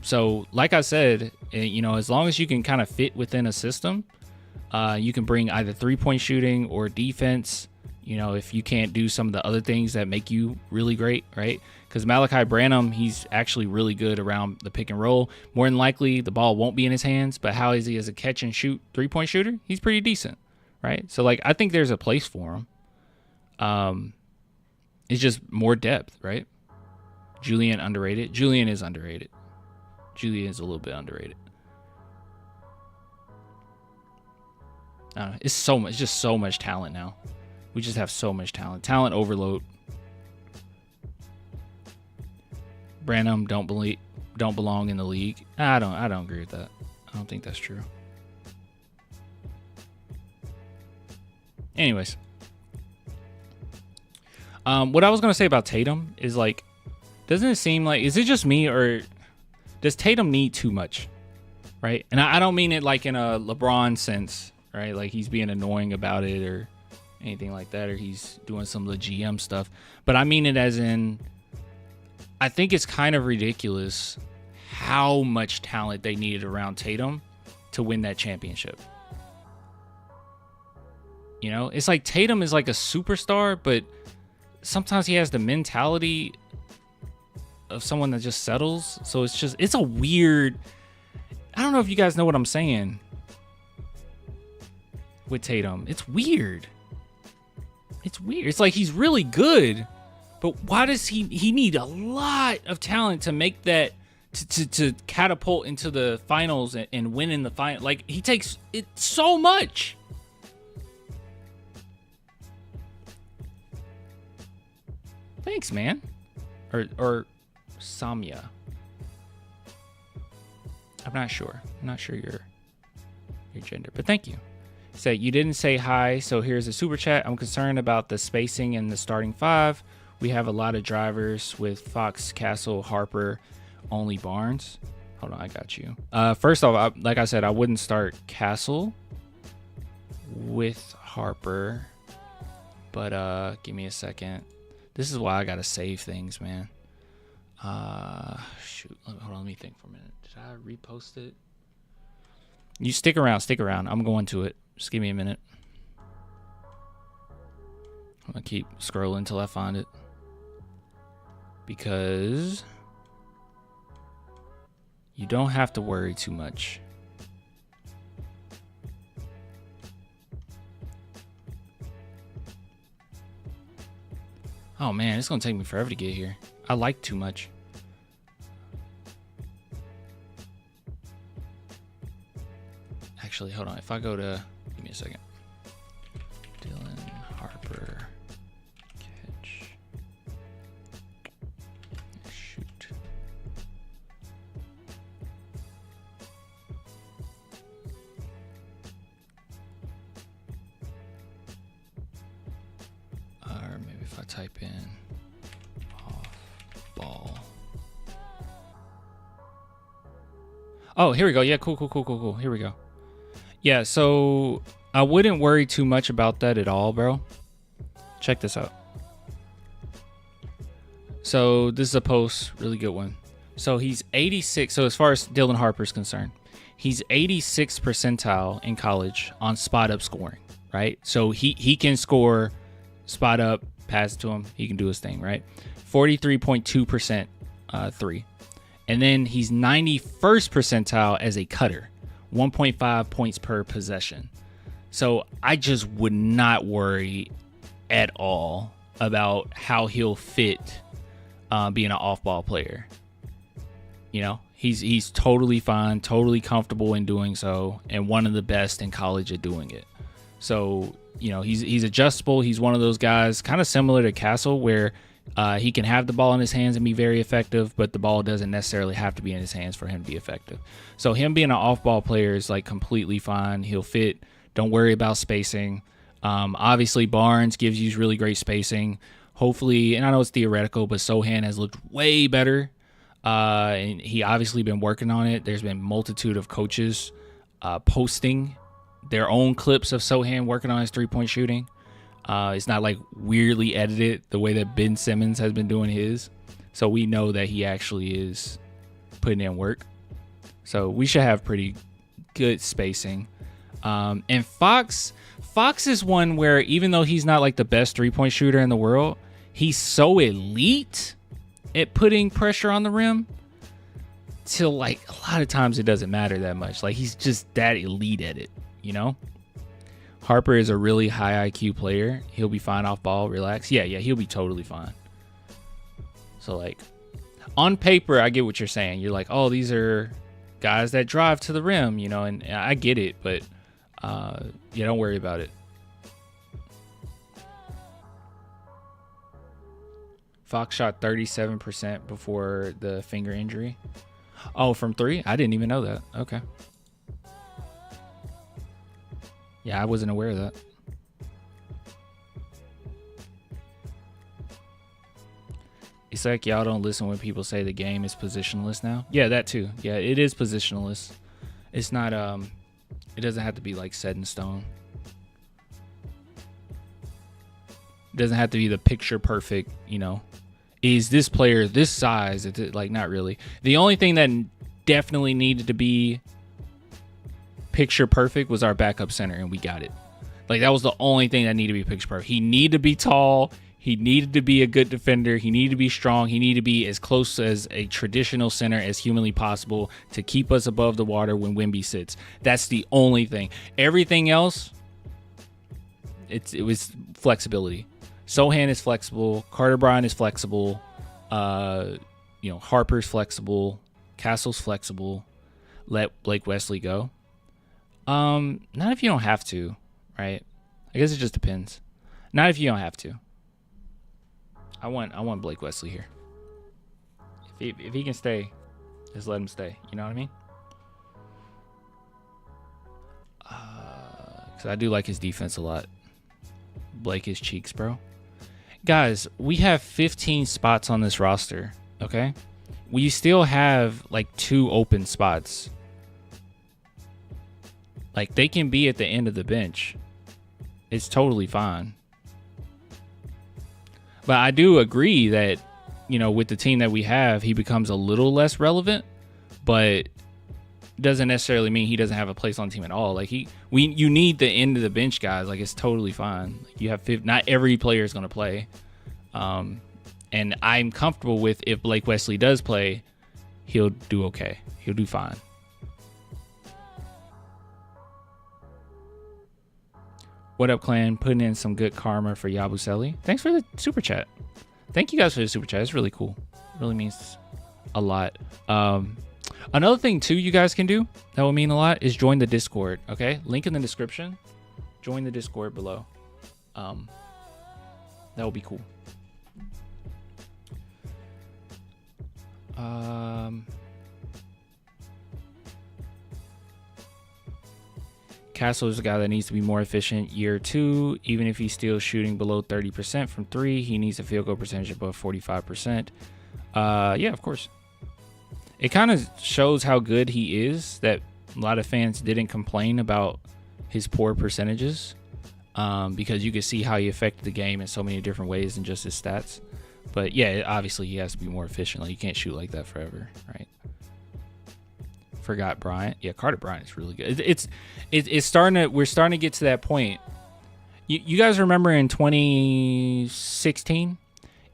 [SPEAKER 1] So like I said, you know, as long as you can kind of fit within a system, you can bring either three-point shooting or defense. You know, if you can't do some of the other things that make you really great, right? Because Malachi Branham, he's actually really good around the pick and roll. More than likely, the ball won't be in his hands, but how is he as a catch and shoot three-point shooter? He's pretty decent, right? So, like, I think there's a place for him. It's just more depth, right? Julian underrated. Julian is underrated. Julian is a little bit underrated. I don't know. It's just so much talent now. We just have so much talent. Talent overload. Branham don't belong in the league. I don't agree with that. I don't think that's true. Anyways. What I was gonna say about Tatum is like, doesn't it seem like, is it just me or does Tatum need too much? Right? And I don't mean it like in a LeBron sense, right? Like he's being annoying about it or anything like that, or he's doing some of the GM stuff. But I mean it as in, I think it's kind of ridiculous how much talent they needed around Tatum to win that championship. You know, it's like Tatum is like a superstar, but sometimes he has the mentality of someone that just settles. So it's a weird, I don't know if you guys know what I'm saying with Tatum. It's weird. It's like he's really good, but why does he need a lot of talent to make that, to catapult into the finals and win in the final? Like he takes it so much. Thanks, man. Or Samya. I'm not sure your gender, but thank you. Say you didn't say hi, so here's a super chat. I'm concerned about the spacing in the starting five. We have a lot of drivers with Fox, Castle, Harper, only Barnes. Hold on, I got you. First off, like I said, I wouldn't start Castle with Harper, but give me a second. This is why I gotta save things, man. Shoot, hold on, let me think for a minute. Did I repost it? You stick around. I'm going to it. Just give me a minute. I'm gonna keep scrolling until I find it, because you don't have to worry too much. Oh man, it's gonna take me forever to get here. I like too much. Actually, hold on. If I go to, give me a second. Dylan Harper catch. Shoot. Or maybe if I type in off ball. Oh, here we go. Yeah, cool. Here we go. Yeah, so I wouldn't worry too much about that at all, bro. Check this out. So this is a post, really good one. So he's 86. So as far as Dylan Harper's concerned, he's 86th percentile in college on spot up scoring, right? So he can score spot up, pass it to him. He can do his thing, right? 43.2% three. And then he's 91st percentile as a cutter. 1.5 points per possession. So I just would not worry at all about how he'll fit being an off-ball player. You know, he's totally fine, totally comfortable in doing so, and one of the best in college at doing it. So, you know, he's adjustable. He's one of those guys kind of similar to Castle where he can have the ball in his hands and be very effective, but the ball doesn't necessarily have to be in his hands for him to be effective. So him being an off-ball player is like completely fine. He'll fit. Don't worry about spacing. Obviously, Barnes gives you really great spacing. Hopefully, and I know it's theoretical, but Sohan has looked way better. And he obviously been working on it. There's been a multitude of coaches posting their own clips of Sohan working on his three-point shooting. It's not like weirdly edited the way that Ben Simmons has been doing his. So we know that he actually is putting in work. So we should have pretty good spacing. And Fox is one where even though he's not like the best three-point shooter in the world, he's so elite at putting pressure on the rim till like a lot of times it doesn't matter that much. Like he's just that elite at it, you know? Harper is a really high IQ player. He'll be fine off ball, relax. Yeah, he'll be totally fine. So like on paper, I get what you're saying. You're like, oh, these are guys that drive to the rim, you know, and I get it, but yeah, don't worry about it. Fox shot 37% before the finger injury. Oh, from three? I didn't even know that. Okay. Yeah, I wasn't aware of that. It's like y'all don't listen when people say the game is positionless now. Yeah, that too. Yeah, it is positionless. It's not it doesn't have to be like set in stone. It doesn't have to be the picture perfect, you know. Is this player this size? It's like not really. The only thing that definitely needed to be picture perfect was our backup center, and we got it. Like that was the only thing that needed to be picture perfect. He needed to be tall. He needed to be a good defender. He needed to be strong. He needed to be as close as a traditional center as humanly possible to keep us above the water when Wemby sits. That's the only thing. Everything else, it was flexibility. Sohan is flexible. Carter Bryant is flexible. You know, Harper's flexible. Castle's flexible. Let Blake Wesley go. Not if you don't have to, right? I guess it just depends. Not if you don't have to. I want Blake Wesley here. If he can stay, just let him stay. You know what I mean? Because I do like his defense a lot. Blake his cheeks, bro. Guys, we have 15 spots on this roster, okay? We still have like 2 open spots. Like they can be at the end of the bench. It's totally fine. But I do agree that, you know, with the team that we have, he becomes a little less relevant, but doesn't necessarily mean he doesn't have a place on the team at all. Like you need the end of the bench guys. Like it's totally fine. Like you have not every player is going to play. And I'm comfortable with if Blake Wesley does play, he'll do okay. He'll do fine. What up, clan? Putting in some good karma for Yabusele. Thanks for the super chat. Thank you guys for the super chat. It's really cool. It really means a lot. Another thing, too, you guys can do that will mean a lot is join the Discord, okay? Link in the description. Join the Discord below. That will be cool. Castle is a guy that needs to be more efficient year 2. Even if he's still shooting below 30% from 3, he needs a field goal percentage above 45%. Yeah, of course. It kind of shows how good he is that a lot of fans didn't complain about his poor percentages because you could see how he affected the game in so many different ways than just his stats. But yeah, obviously he has to be more efficient. Like you can't shoot like that forever, right? Forgot Bryant. Yeah, Carter Bryant is really good. It's starting to. We're starting to get to that point. You guys remember in 2016?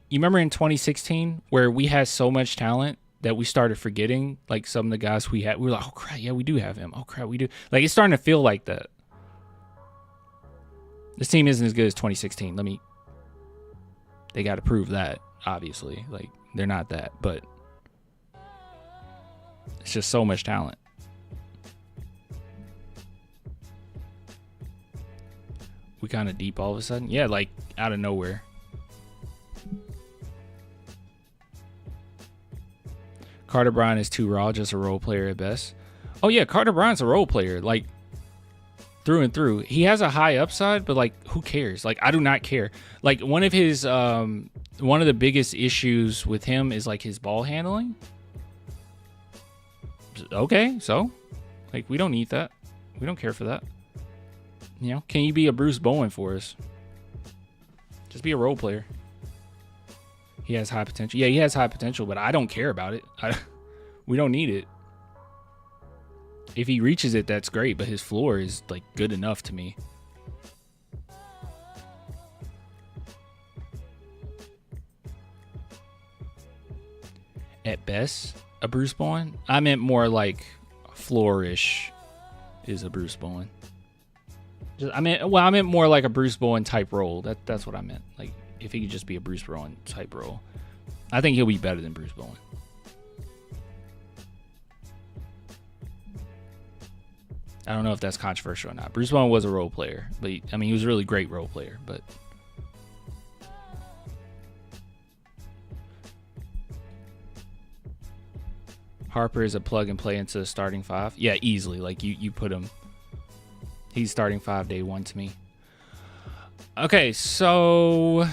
[SPEAKER 1] You remember in 2016 where we had so much talent that we started forgetting like some of the guys we had. We were like, oh crap, yeah, we do have him. Oh crap, we do. Like it's starting to feel like that. This team isn't as good as 2016. They got to prove that, obviously. Like, they're not that, but it's just so much talent. We kind of deep all of a sudden. Yeah, like out of nowhere. Carter Bryant is too raw, just a role player at best. Oh yeah, Carter Bryant's a role player, like through and through. He has a high upside, but like, who cares? Like, I do not care. Like, one of the biggest issues with him is like his ball handling. Okay, so like, we don't need that. We don't care for that. You know, can you be a Bruce Bowen for us? Just be a role player. He has high potential. Yeah, he has high potential, but I don't care about it. We don't need it. If he reaches it, that's great, but his floor is like good enough to me. At best, a Bruce Bowen? I meant more like flourish is a Bruce Bowen. I meant more like a Bruce Bowen type role. That's what I meant. Like, if he could just be a Bruce Bowen type role, I think he'll be better than Bruce Bowen. I don't know if that's controversial or not. Bruce Bowen was a role player, but he was a really great role player. But Harper is a plug and play into the starting five. Yeah, easily. Like, you put him. He's starting 5 day one to me. Okay, so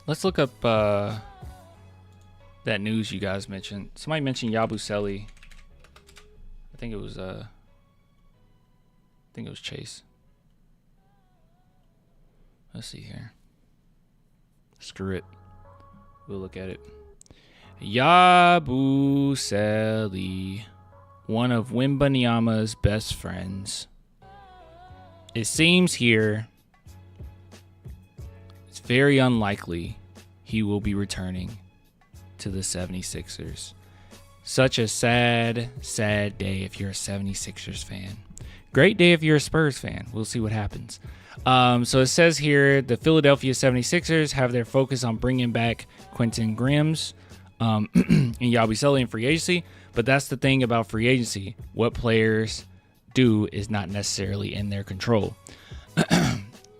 [SPEAKER 1] let's look up that news you guys mentioned. Somebody mentioned Yabusele. I think it was Chase. Let's see here. Screw it. We'll look at it. Yabusele, one of Wembanyama's best friends. It seems here it's very unlikely he will be returning to the 76ers. Such a sad, sad day if you're a 76ers fan. Great day if you're a Spurs fan. We'll see what happens. So it says here the Philadelphia 76ers have their focus on bringing back Quentin Grimes and Yabusele in free agency, but that's the thing about free agency. What players do is not necessarily in their control.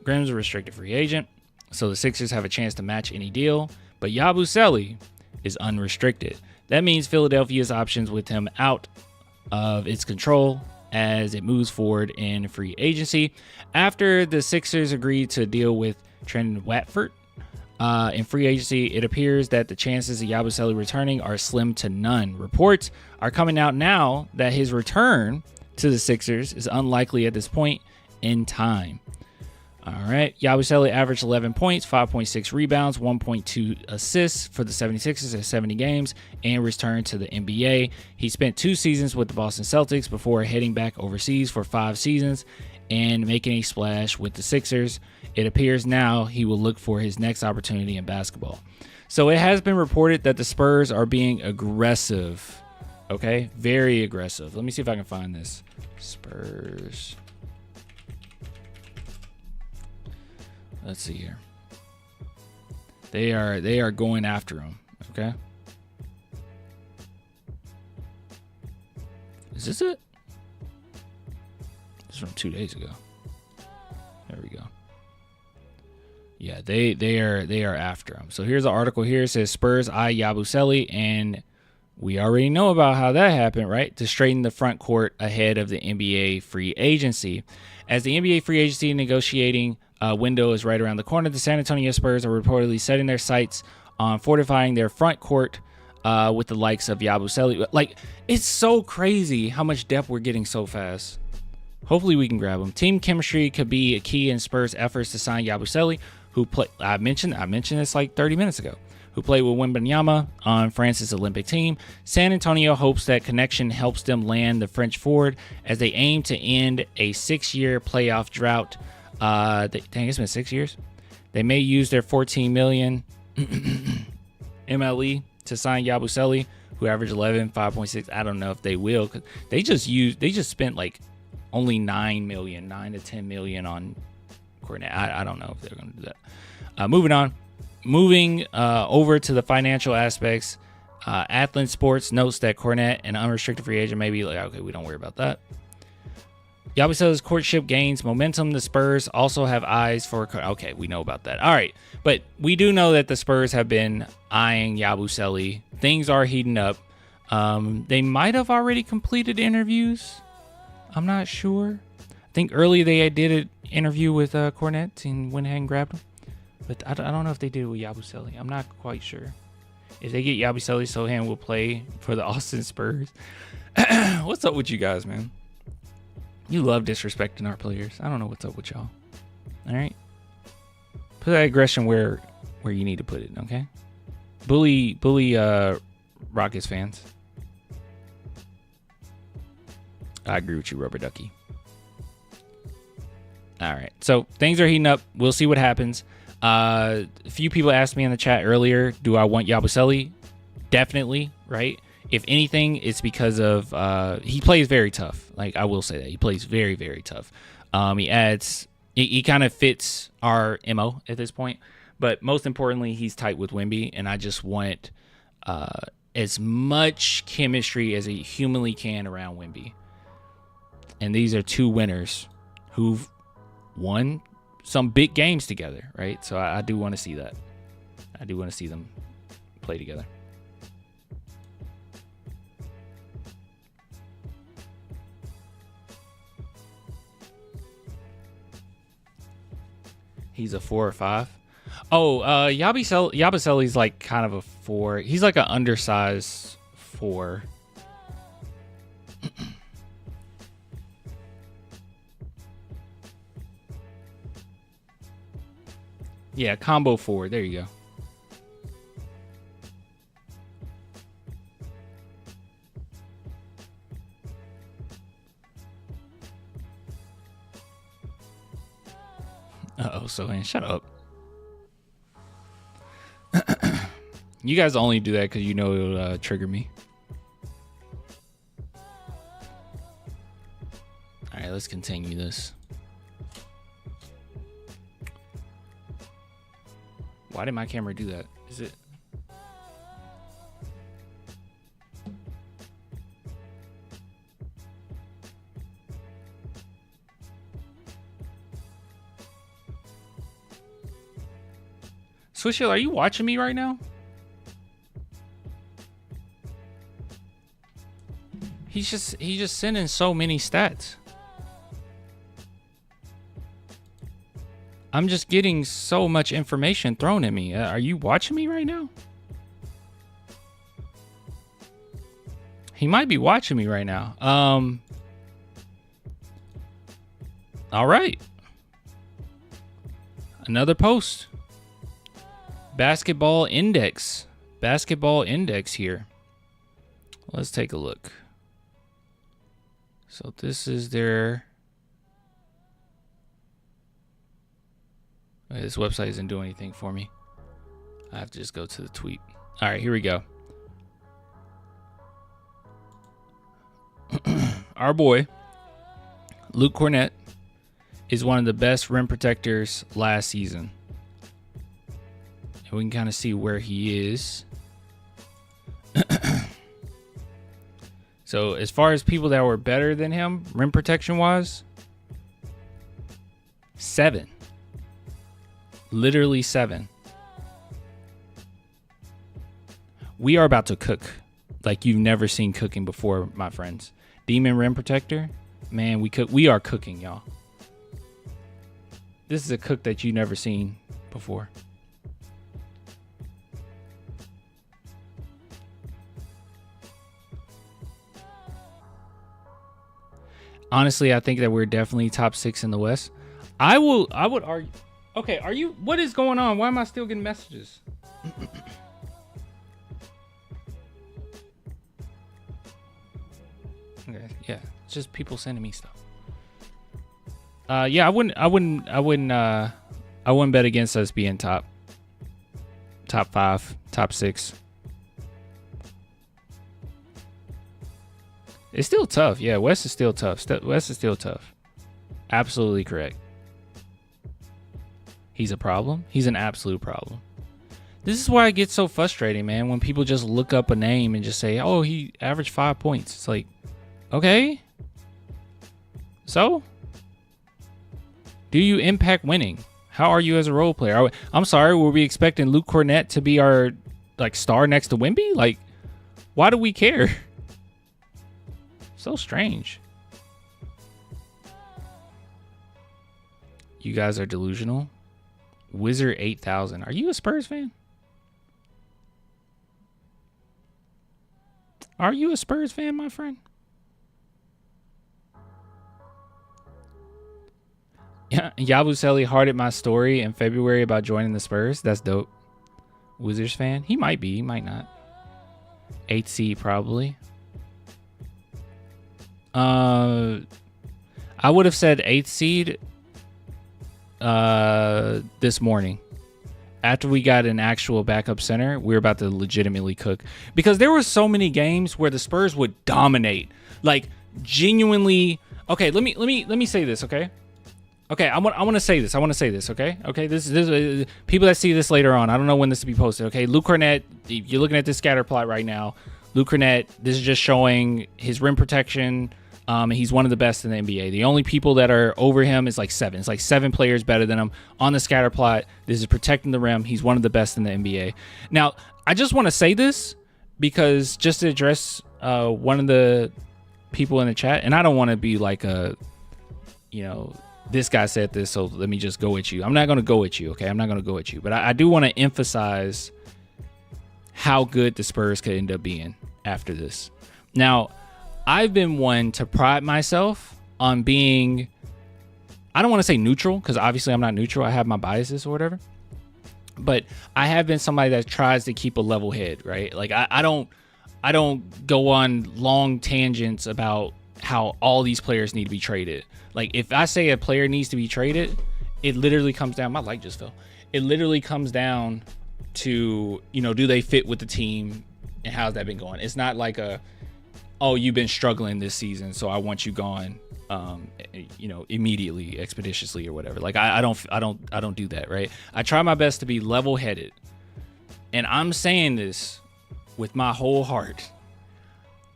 [SPEAKER 1] Grimes is a restricted free agent, so the Sixers have a chance to match any deal, but Yabusele is unrestricted. That means Philadelphia's options with him out of its control as it moves forward in free agency. After the Sixers agreed to deal with Trent Watford in free agency, it appears that the chances of Yabusele returning are slim to none. Reports are coming out now that his return to the Sixers is unlikely at this point in time. All right, Yabusele averaged 11 points, 5.6 rebounds, 1.2 assists for the 76ers in 70 games and returned to the NBA. He spent 2 seasons with the Boston Celtics before heading back overseas for 5 seasons and making a splash with the Sixers. It appears now he will look for his next opportunity in basketball. So it has been reported that the Spurs are being aggressive. Okay, very aggressive. Let me see if I can find this. Spurs. Let's see here. They are going after him. Okay. Is this it? This is from 2 days ago. There we go. Yeah, they are after him. So here's an article here. It says Spurs eye Yabusele, and we already know about how that happened, right? To straighten the front court ahead of the NBA free agency. As the NBA free agency negotiating window is right around the corner, the San Antonio Spurs are reportedly setting their sights on fortifying their front court with the likes of Yabusele. Like, it's so crazy how much depth we're getting so fast. Hopefully we can grab him. Team chemistry could be a key in Spurs' efforts to sign Yabusele, who I mentioned this like 30 minutes ago, who played with Wembanyama on France's Olympic team. San Antonio hopes that connection helps them land the French forward as they aim to end a 6-year playoff drought. Dang, it's been 6 years. They may use their $14 million MLE to sign Yabusele, who average 11, 5.6. I don't know if they will, because they just spent like only 9 to 10 million on Kornet. I don't know if they're going to do that. Moving over to the financial aspects. Athlon Sports notes that Kornet, an unrestricted free agent, may be like, okay, we don't worry about that. Yabusele's courtship gains momentum. The Spurs also have eyes for... Okay, we know about that. All right, but we do know that the Spurs have been eyeing Yabusele. Things are heating up. They might have already completed interviews. I'm not sure. I think earlier they did an interview with Kornet and went ahead and grabbed him. But I don't know if they did it with Yabusele. I'm not quite sure. If they get Yabusele, Sohan will play for the Austin Spurs. What's up with you guys, man? You love disrespecting our players. I don't know what's up with y'all. All right? Put that aggression where you need to put it, okay? Bully Rockets fans. I agree with you, Rubber Ducky. All right. So things are heating up. We'll see what happens. A few people asked me in the chat earlier, do I want Yabusele? Definitely, right? If anything, it's because of he plays very tough. Like, I will say that. He plays very, very tough. He kind of fits our MO at this point. But most importantly, he's tight with Wemby, and I just want as much chemistry as he humanly can around Wemby. And these are two winners who've won some big games together, right? So I do want to see that. I do want to see them play together. He's a 4 or 5. Oh, Yabusele's like kind of a 4. He's like an undersized 4. Yeah, combo 4. There you go. Uh-oh, Sohan, shut up. You guys only do that because you know it'll trigger me. All right, let's continue this. Why did my camera do that? Is it... Swishel, are you watching me right now? He's just sending so many stats. I'm just getting so much information thrown at me. Are you watching me right now? He might be watching me right now. All right. Another post. Basketball index here. Let's take a look. So this is their... Okay, this website isn't doing anything for me. I have to just go to the tweet. All right, here we go. Our boy, Luke Kornet, is one of the best rim protectors last season. And we can kind of see where he is. So as far as people that were better than him, rim protection-wise, 7. Literally 7. We are about to cook like you've never seen cooking before, my friends. Demon rim protector, man, we are cooking, y'all. This is a cook that you've never seen before. Honestly, I think that we're definitely top 6 in the West. I would argue. Okay, what is going on? Why am I still getting messages? Okay, yeah, it's just people sending me stuff. Yeah, I wouldn't bet against us being top 5, top 6. It's still tough. Yeah, West is still tough. West is still tough. Absolutely correct. He's a problem. He's an absolute problem. This is why it gets so frustrating, man, when people just look up a name and just say, oh, he averaged 5 points. It's like, okay. So? Do you impact winning? How are you as a role player? I'm sorry, were we expecting Luke Kornet to be our star next to Wemby? Like, why do we care? So strange. You guys are delusional. Wizard 8000. Are you a Spurs fan? Are you a Spurs fan, my friend? Yeah, Yabusele hearted my story in February about joining the Spurs. That's dope. Wizards fan? He might be. He might not. 8th seed probably. I would have said 8th seed this morning. After we got an actual backup center, we were about to legitimately cook. Because there were so many games where the Spurs would dominate. Like, genuinely. Okay, let me say this, okay? Okay, I want to say this. Okay? Okay, this people that see this later on. I don't know when this will be posted. Okay, Luke Kornet. You're looking at this scatter plot right now. Luke Kornet. This is just showing his rim protection. He's one of the best in the NBA. The only people that are over him is like 7. It's like 7 players better than him on the scatter plot. This is protecting the rim. He's one of the best in the NBA. Now, I just want to say this because just to address one of the people in the chat, and I don't want to be like this guy said this, so let me just go at you. I'm not going to go at you, okay? I'm not going to go at you. But I do want to emphasize how good the Spurs could end up being after this. Now, I've been one to pride myself on being, I don't want to say neutral, because obviously I'm not neutral. I have my biases or whatever. But I have been somebody that tries to keep a level head, right? Like, I don't go on long tangents about how all these players need to be traded. Like, if I say a player needs to be traded, it literally comes down, my light just fell. It literally comes down to, do they fit with the team and how's that been going? It's not like oh, you've been struggling this season, so I want you gone, immediately, expeditiously or whatever. Like, I don't do that, right? I try my best to be level-headed. And I'm saying this with my whole heart.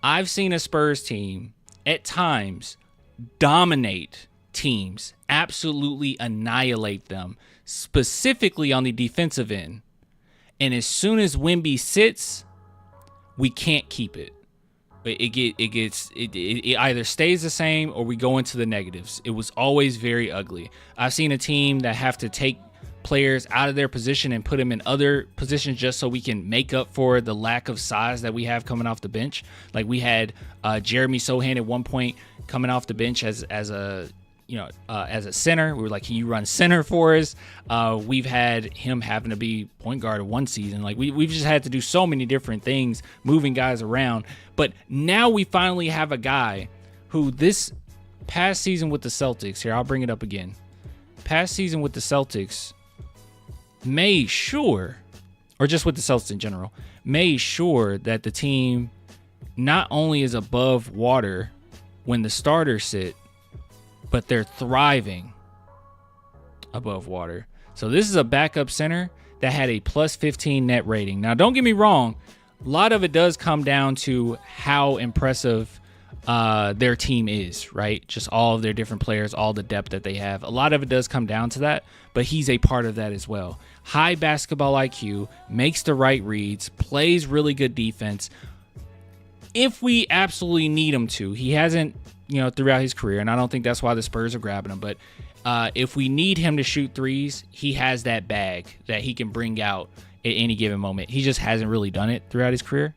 [SPEAKER 1] I've seen a Spurs team at times dominate teams, absolutely annihilate them, specifically on the defensive end. And as soon as Wemby sits, we can't keep it. It either stays the same or we go into the negatives. It was always very ugly. I've seen a team that have to take players out of their position and put them in other positions just so we can make up for the lack of size that we have coming off the bench. Like, we had Jeremy Sohan at one point coming off the bench as a center. We were like, can you run center for us? We've had him having to be point guard one season. Like, we've just had to do so many different things, moving guys around. But now we finally have a guy who this past season with the Celtics, here, I'll bring it up again. Past season with the Celtics made sure, or just with the Celtics in general, made sure that the team not only is above water when the starters sit, but they're thriving above water. So this is a backup center that had a plus 15 net rating. Now, don't get me wrong. A lot of it does come down to how impressive their team is, right? Just all of their different players, all the depth that they have. A lot of it does come down to that, but he's a part of that as well. High basketball IQ, makes the right reads, plays really good defense. If we absolutely need him to, he hasn't, throughout his career, and I don't think that's why the Spurs are grabbing him, but if we need him to shoot threes, he has that bag that he can bring out at any given moment. He just hasn't really done it throughout his career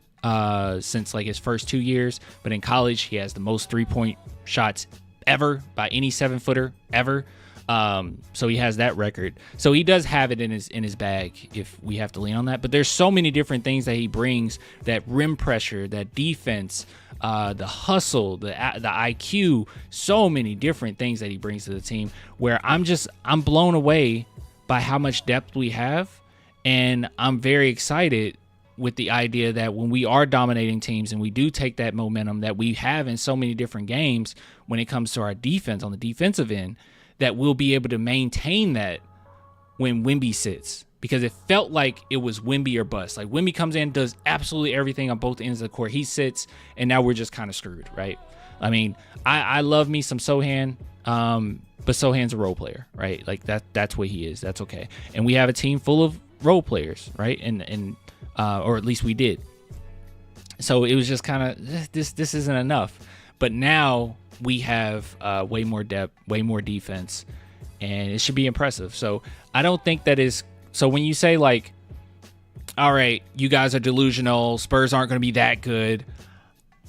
[SPEAKER 1] since like his first 2 years, but in college, he has the most 3-point shots ever by any 7-footer ever. So he has that record. So he does have it in his bag if we have to lean on that. But there's so many different things that he brings: that rim pressure, that defense, the hustle, the IQ, so many different things that he brings to the team, where I'm blown away by how much depth we have. And I'm very excited with the idea that when we are dominating teams and we do take that momentum that we have in so many different games when it comes to our defense on the defensive end, that we'll be able to maintain that when Wemby sits. Because it felt like it was Wemby or bust. Like Wemby comes in, does absolutely everything on both ends of the court. He sits, and now we're just kind of screwed, right? I mean, I love me some Sohan, but Sohan's a role player, right? Like that's what he is. That's okay. And we have a team full of role players, right? And or at least we did. So it was just kind of this isn't enough. But now we have way more depth, way more defense, and it should be impressive. So I don't think that is. So when you say like, all right, you guys are delusional, Spurs aren't going to be that good,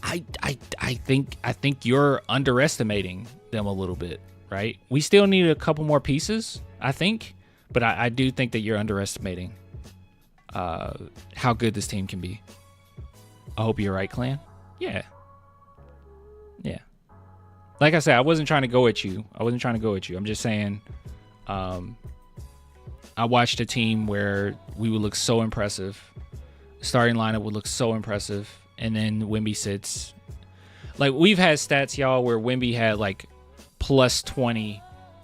[SPEAKER 1] I think you're underestimating them a little bit, right? We still need a couple more pieces, I think, but I do think that you're underestimating how good this team can be. I hope you're right, Clan. Yeah. Like I said, I wasn't trying to go at you. I'm just saying, I watched a team where we would look so impressive. Starting lineup would look so impressive. And then Wemby sits. Like, we've had stats, y'all, where Wemby had like plus 20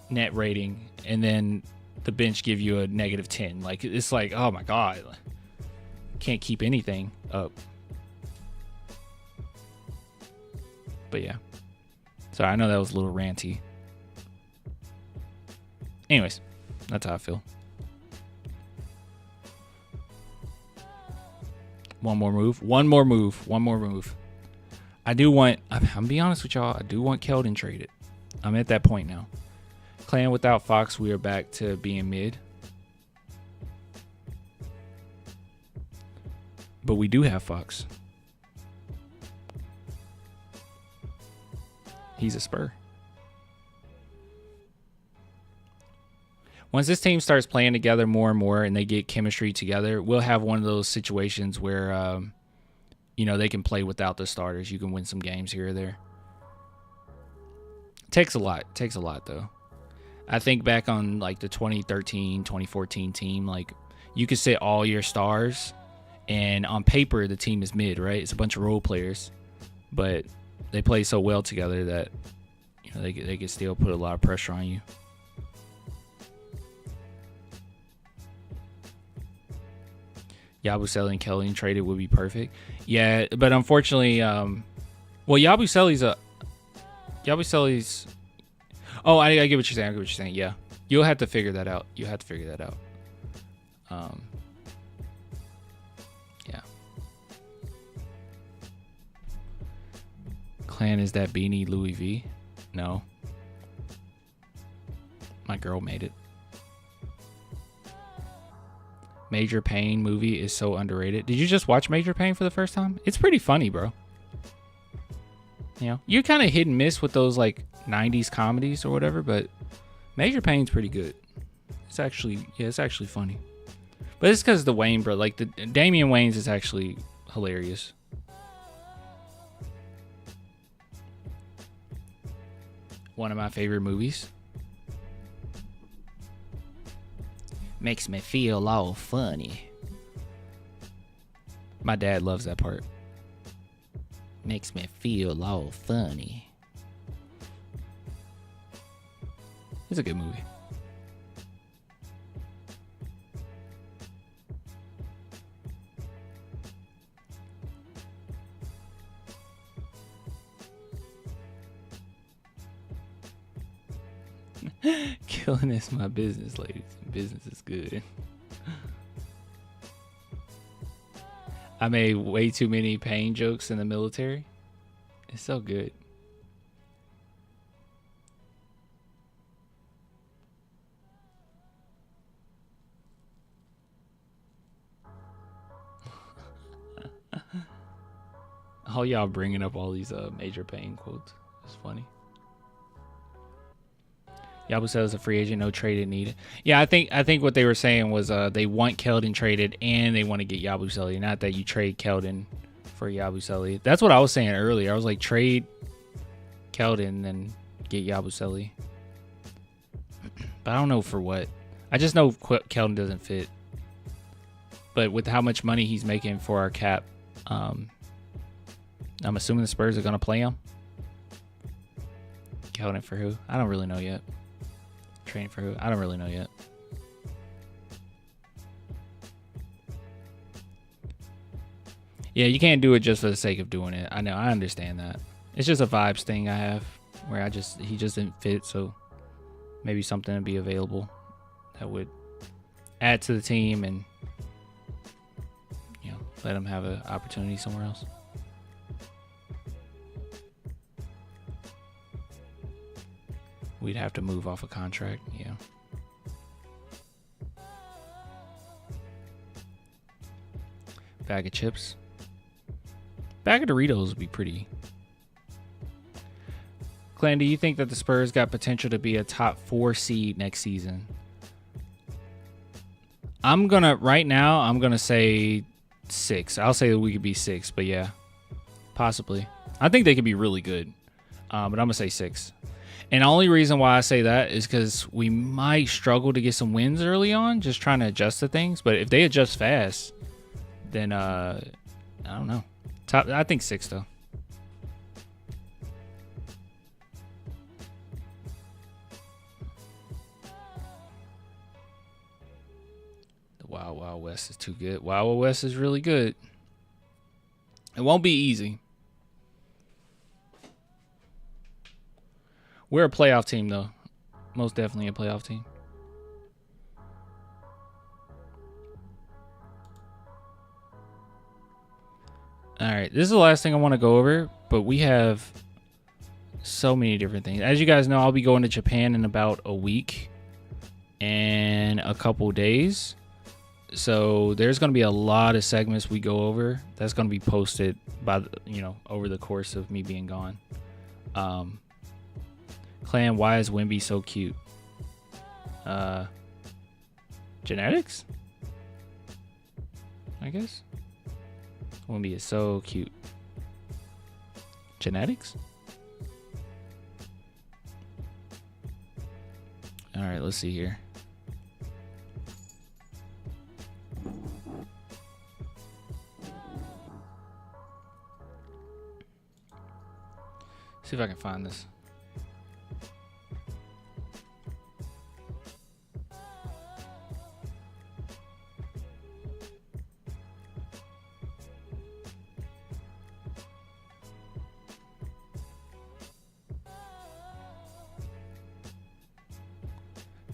[SPEAKER 1] net rating. And then the bench give you a negative 10. Like, it's like, oh my God. Can't keep anything up. But yeah. Sorry, I know that was a little ranty. Anyways, that's how I feel. One more move. I do want, I'm gonna be honest with y'all, I do want Keldon traded. I'm at that point now. Clan without Fox, we are back to being mid. But we do have Fox. He's a Spur. Once this team starts playing together more and more and they get chemistry together, we'll have one of those situations where, they can play without the starters. You can win some games here or there. Takes a lot, though. I think back on, like, the 2013, 2014 team, like, you could sit all your stars, and on paper, the team is mid, right? It's a bunch of role players, but they play so well together that, they can still put a lot of pressure on you. Yabusele and Keldon traded would be perfect. Yeah, but unfortunately, Yabusele's. Oh, I get what you're saying. Yeah, you'll have to figure that out. Yeah. Clan, is that beanie Louis V? No. My girl made it. Major Payne movie is so underrated. Did you just watch Major Payne for the first time? It's pretty funny, bro. You're kind of hit and miss with those like 90s comedies or whatever, but Major Payne's pretty good. It's actually funny. But it's because the Wayne, bro. Like the Damian Wayans is actually hilarious. One of my favorite movies. Makes me feel all funny. My dad loves that part. Makes me feel all funny. It's a good movie. Killing is my business, ladies. Business is good. I made way too many pain jokes in the military. It's so good. All y'all bringing up all these Major Payne quotes. It's funny. Yabusele is a free agent, no traded needed. Yeah, I think what they were saying was they want Keldon traded and they want to get Yabusele. Not that you trade Keldon for Yabusele. That's what I was saying earlier. I was like, trade Keldon and then get Yabusele. But I don't know for what. I just know Keldon doesn't fit. But with how much money he's making for our cap, I'm assuming the Spurs are going to play him. Keldon for who? I don't really know yet. Training for who? I don't really know yet. Yeah, you can't do it just for the sake of doing it. I know, I understand that. It's just a vibes thing I have where he just didn't fit, so maybe something to be available that would add to the team and, you know, let him have an opportunity somewhere else. We'd have to move off a contract, yeah. Bag of chips. Bag of Doritos would be pretty. Clan, do you think that the Spurs got potential to be a top 4 seed next season? Right now, I'm gonna say 6. I'll say that we could be 6, but yeah, possibly. I think they could be really good, but I'm gonna say 6. And the only reason why I say that is because we might struggle to get some wins early on, just trying to adjust to things. But if they adjust fast, then I don't know. I think 6 though. The Wild Wild West is too good. Wild Wild West is really good. It won't be easy. We're a playoff team though. Most definitely a playoff team. All right, this is the last thing I want to go over, but we have so many different things. As you guys know, I'll be going to Japan in about a week and a couple days. So there's going to be a lot of segments we go over. That's going to be posted by, over the course of me being gone. Clan, why is Wemby so cute? Genetics? I guess. Wemby is so cute. Genetics? All right, let's see here. See if I can find this.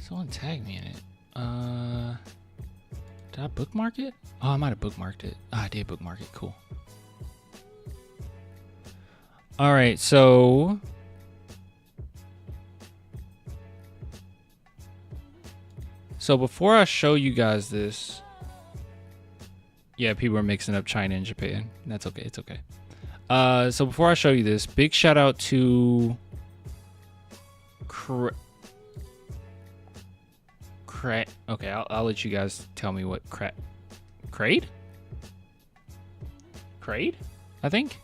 [SPEAKER 1] Someone tagged me in it. Did I bookmark it? Oh, I might have bookmarked it. I did bookmark it. Cool. All right, so before I show you guys this, yeah, people are mixing up China and Japan. That's okay. It's okay. So before I show you this, big shout out to Okay, I'll let you guys tell me what Crade, I think.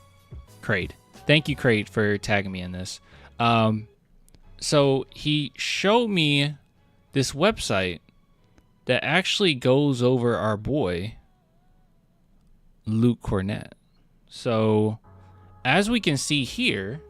[SPEAKER 1] Crade. Thank you, Crade, for tagging me in this. So he showed me this website that actually goes over our boy Luke Kornet. So as we can see here,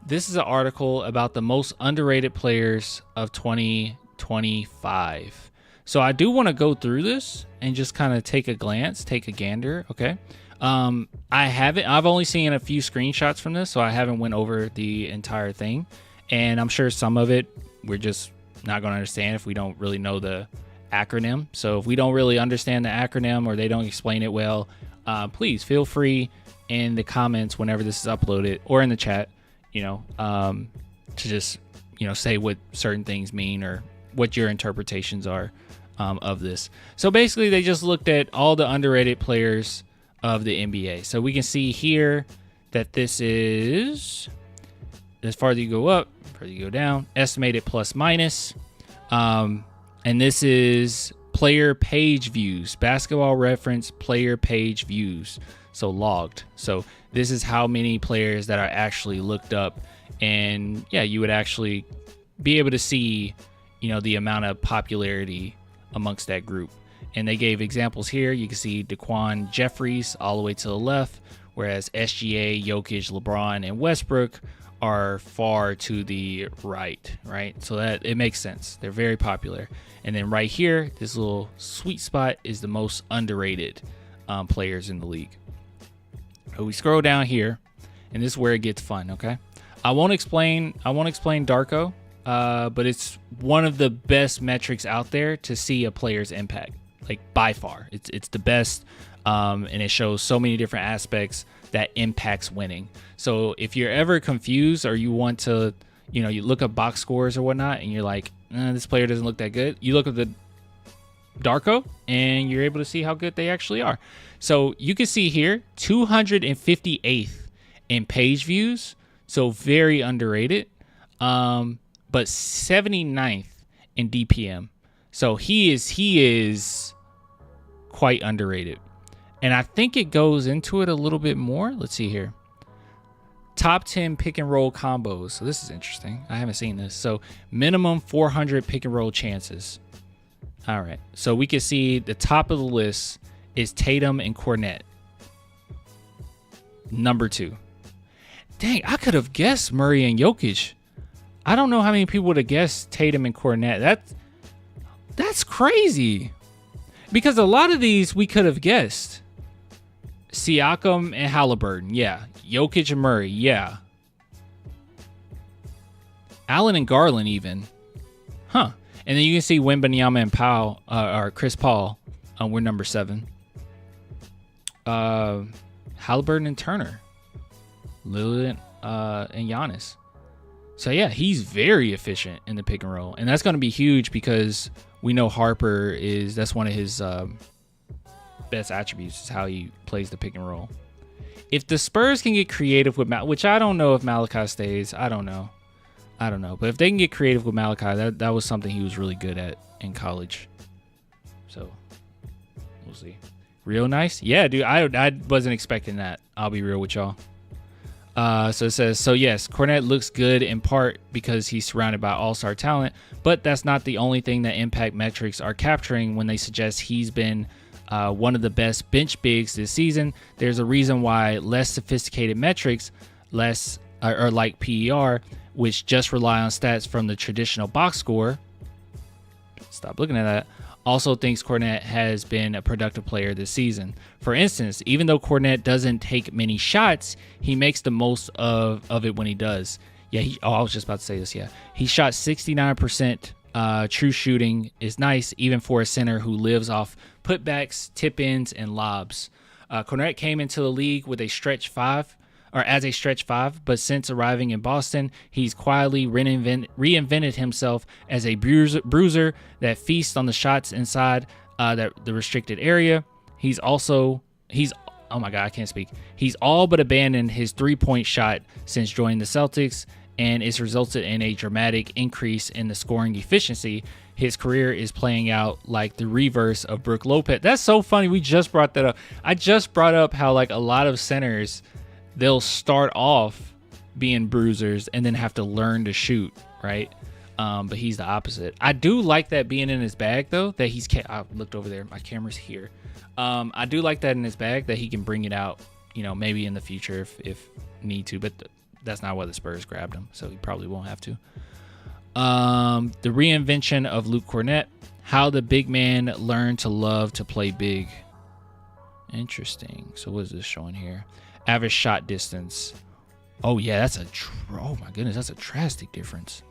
[SPEAKER 1] this is an article about the most underrated players of 2025. So I do want to go through this and just kind of take a gander. Okay. I've only seen a few screenshots from this, so I haven't went over the entire thing. And I'm sure some of it we're just not going to understand if we don't really know the acronym. So if we don't really understand the acronym or they don't explain it well, please feel free in the comments whenever this is uploaded or in the chat, to just, say what certain things mean or what your interpretations are of this. So basically they just looked at all the underrated players of the NBA. So we can see here that this is, as far as you go up, further you go down, estimated plus minus. And this is player page views, basketball reference player page views. So logged. So this is how many players that are actually looked up. And yeah, you would actually be able to see, the amount of popularity amongst that group. And they gave examples here. You can see Daquan Jeffries all the way to the left, whereas SGA, Jokic, LeBron, and Westbrook are far to the right, right? So that it makes sense. They're very popular. And then right here, this little sweet spot is the most underrated players in the league. So we scroll down here, and this is where it gets fun, okay? I won't explain Darko, but it's one of the best metrics out there to see a player's impact, like by far. It's the best, and it shows so many different aspects that impacts winning. So if you're ever confused or you want to, you look up box scores or whatnot, and you're like, this player doesn't look that good, you look at the Darko, and you're able to see how good they actually are. So you can see here, 258th in page views, so very underrated, but 79th in DPM. So he is quite underrated. And I think it goes into it a little bit more. Let's see here. Top 10 pick and roll combos. So this is interesting. I haven't seen this. So minimum 400 pick and roll chances. All right. So we can see the top of the list is Tatum and Kornet. Number 2. Dang, I could have guessed Murray and Jokic. I don't know how many people would have guessed Tatum and Kornet. That's crazy. Because a lot of these we could have guessed. Siakam and Halliburton, yeah. Jokic and Murray, yeah. Allen and Garland even. Huh. And then you can see Wembanyama and or Chris Paul. We're number 7. Halliburton and Turner. Lillard and Giannis. So yeah, he's very efficient in the pick and roll. And that's going to be huge because we know Harper that's one of his best attributes is how he plays the pick and roll. If the Spurs can get creative with which I don't know if Malachi stays. I don't know. But if they can get creative with Malachi, that was something he was really good at in college. So we'll see. Real nice. Yeah, dude, I wasn't expecting that. I'll be real with y'all. So it says, so yes, Kornet looks good in part because he's surrounded by all-star talent, but that's not the only thing that impact metrics are capturing when they suggest he's been one of the best bench bigs this season. There's a reason why less sophisticated metrics, or like PER, which just rely on stats from the traditional box score, stop looking at that, also thinks Kornet has been a productive player this season. For instance, even though Kornet doesn't take many shots, he makes the most of it when he does. Yeah, I was just about to say this, yeah. He shot 69%. True shooting is nice, even for a center who lives off putbacks, tip-ins, and lobs. Kornet came into the league with a stretch 5, or as a stretch 5, but since arriving in Boston, he's quietly reinvented himself as a bruiser that feasts on the shots inside the restricted area. He's oh my God, I can't speak. He's all but abandoned his three-point shot since joining the Celtics, and it's resulted in a dramatic increase in the scoring efficiency. His career is playing out like the reverse of Brook Lopez. That's so funny. We just brought that up. I just brought up how like a lot of centers, they'll start off being bruisers and then have to learn to shoot, right? But he's the opposite. I do like that being in his bag, though, that I looked over there. My camera's here. I do like that in his bag, that he can bring it out, maybe in the future if need to. But that's not why the Spurs grabbed him, so he probably won't have to. The reinvention of Luke Kornet. How the big man learned to love to play big. Interesting. So what is this showing here? Average shot distance. Oh yeah, oh my goodness, that's a drastic difference.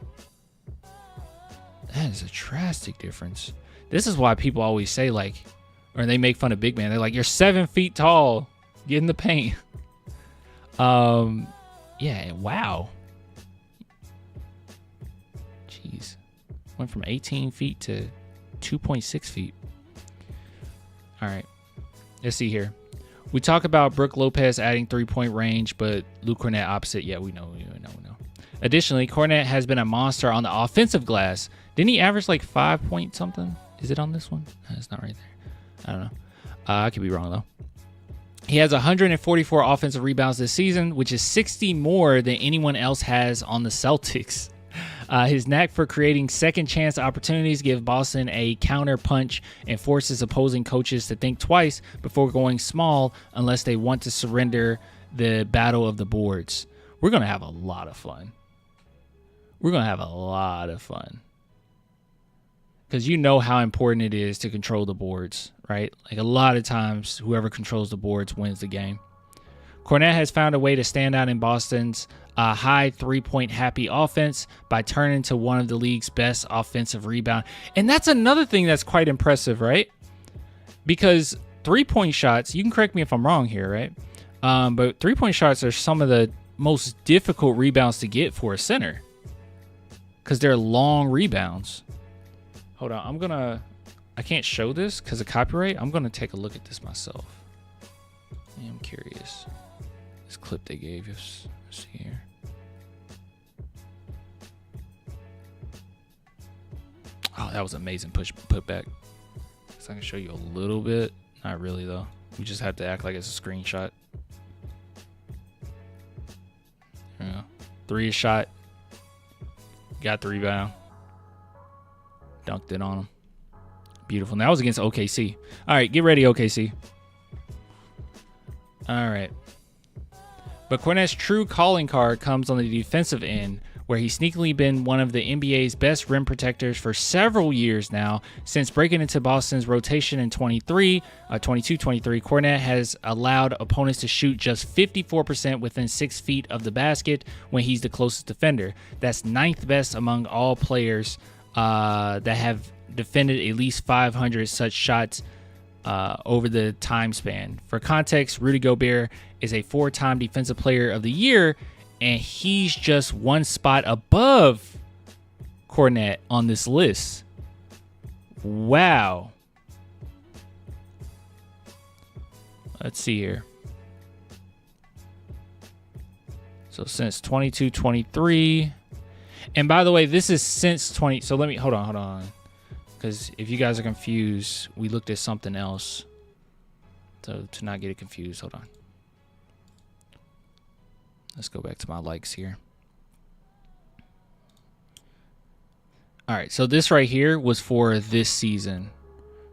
[SPEAKER 1] That is a drastic difference. This is why people always say or they make fun of big man. They're like, you're 7 feet tall, get in the paint. Yeah, wow. Jeez, went from 18 feet to 2.6 feet. All right, let's see here. We talk about Brook Lopez adding 3-point range, but Luke Kornet opposite. Yeah, we know. Additionally, Kornet has been a monster on the offensive glass. Didn't he average 5 point something? Is it on this one? No, it's not right there. I don't know. I could be wrong, though. He has 144 offensive rebounds this season, which is 60 more than anyone else has on the Celtics. His knack for creating second chance opportunities give Boston a counter punch and forces opposing coaches to think twice before going small unless they want to surrender the battle of the boards. We're going to have a lot of fun. Because you know how important it is to control the boards, right? Like a lot of times, whoever controls the boards wins the game. Kornet has found a way to stand out in Boston's high three-point happy offense by turning to one of the league's best offensive rebound. And that's another thing that's quite impressive, right? Because three-point shots, you can correct me if I'm wrong here, right? But three-point shots are some of the most difficult rebounds to get for a center because they're long rebounds. Hold on, I can't show this because of copyright. I'm going to take a look at this myself. I'm curious. This clip they gave us. Let's see here. Oh, that was amazing put back. So I can show you a little bit. Not really, though. We just have to act like it's a screenshot. Yeah. 3 shot. Got the rebound. Dunked it on him. Beautiful. Now that was against OKC. All right, get ready, OKC. All right. But Kornet's true calling card comes on the defensive end, where he's sneakily been one of the NBA's best rim protectors for several years now. Since breaking into Boston's rotation in 22-23, Kornet has allowed opponents to shoot just 54% within 6 feet of the basket when he's the closest defender. That's 9th best among all players that have defended at least 500 such shots over the time span. For context, Rudy Gobert is a 4-time Defensive Player of the Year, and he's just 1 spot above Kornet on this list. Wow. Let's see here. So since 22-23, and by the way, this is since 20. So let me hold on. Because if you guys are confused, we looked at something else. So to not get it confused, hold on. Let's go back to my likes here. All right, so this right here was for this season,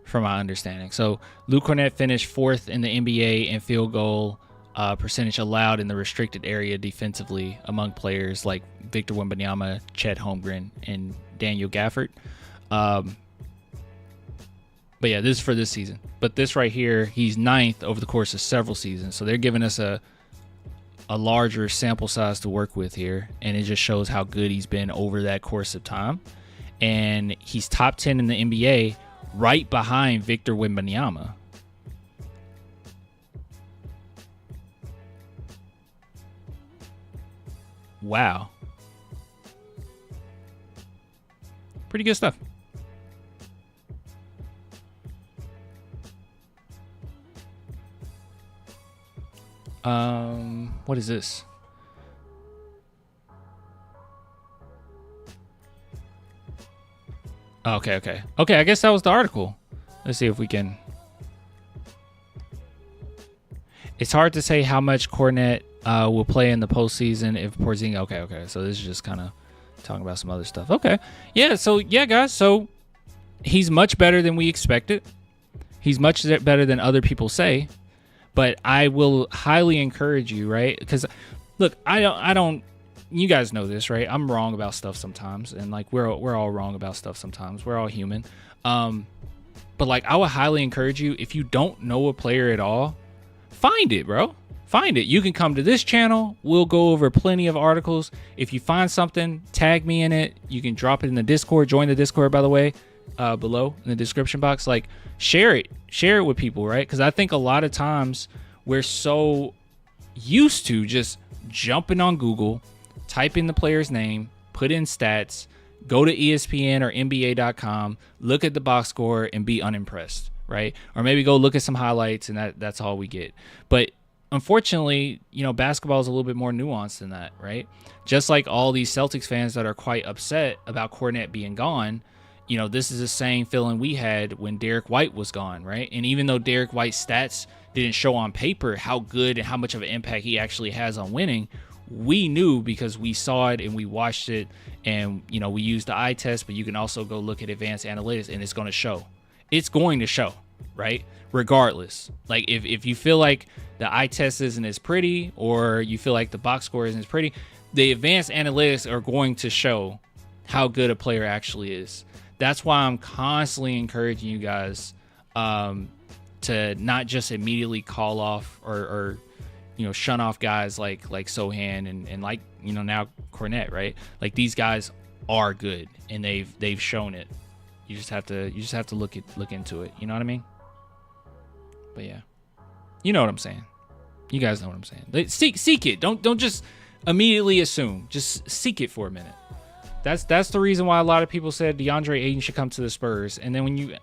[SPEAKER 1] from my understanding. So Luke Kornet finished 4th in the NBA in field goal percentage allowed in the restricted area defensively among players like Victor Wembanyama, Chet Holmgren, and Daniel Gafford. But yeah, this is for this season. But this right here, he's 9th over the course of several seasons. So they're giving us a larger sample size to work with here. And it just shows how good he's been over that course of time. And he's top 10 in the NBA right behind Victor Wembanyama. Wow. Pretty good stuff. What is this? Okay. I guess that was the article. Let's see if we can. It's hard to say how much Kornet will play in the postseason if Porzingis. Okay. So this is just kind of talking about some other stuff. Okay. Yeah. So yeah, guys. So he's much better than we expected. He's much better than other people say. But I will highly encourage you, right? Because look, I don't. You guys know this, right? I'm wrong about stuff sometimes, and like we're all wrong about stuff sometimes. We're all human. But like I would highly encourage you, if you don't know a player at all, find it, bro. Find it. You can come to this channel. We'll go over plenty of articles. If you find something, tag me in it. You can drop it in the Discord. Join the Discord, by the way, below in the description box. Like share it with people, right? Because I think a lot of times we're so used to just jumping on Google, type in the player's name, put in stats, go to ESPN or NBA.com, look at the box score, and be unimpressed, right? Or maybe go look at some highlights, and that's all we get. But unfortunately, basketball is a little bit more nuanced than that, right? Just like all these Celtics fans that are quite upset about Kornet being gone, this is the same feeling we had when Derek White was gone, right? And even though Derek White's stats didn't show on paper how good and how much of an impact he actually has on winning, we knew because we saw it and we watched it, and you know, we used the eye test, but you can also go look at advanced analytics and it's going to show. It's going to show, right? Regardless. Like if you feel like the eye test isn't as pretty, or you feel like the box score isn't as pretty, the advanced analytics are going to show how good a player actually is. That's why I'm constantly encouraging you guys to not just immediately call off or you know, shun off guys like Sohan and like, you know, now Kornet, right? Like, these guys are good and they've shown it. You just have to look into it. You know what I mean? But yeah, you know what I'm saying. You guys know what I'm saying. Seek it. Don't just immediately assume. Just seek it for a minute. That's the reason why a lot of people said DeAndre Ayton should come to the Spurs. And then when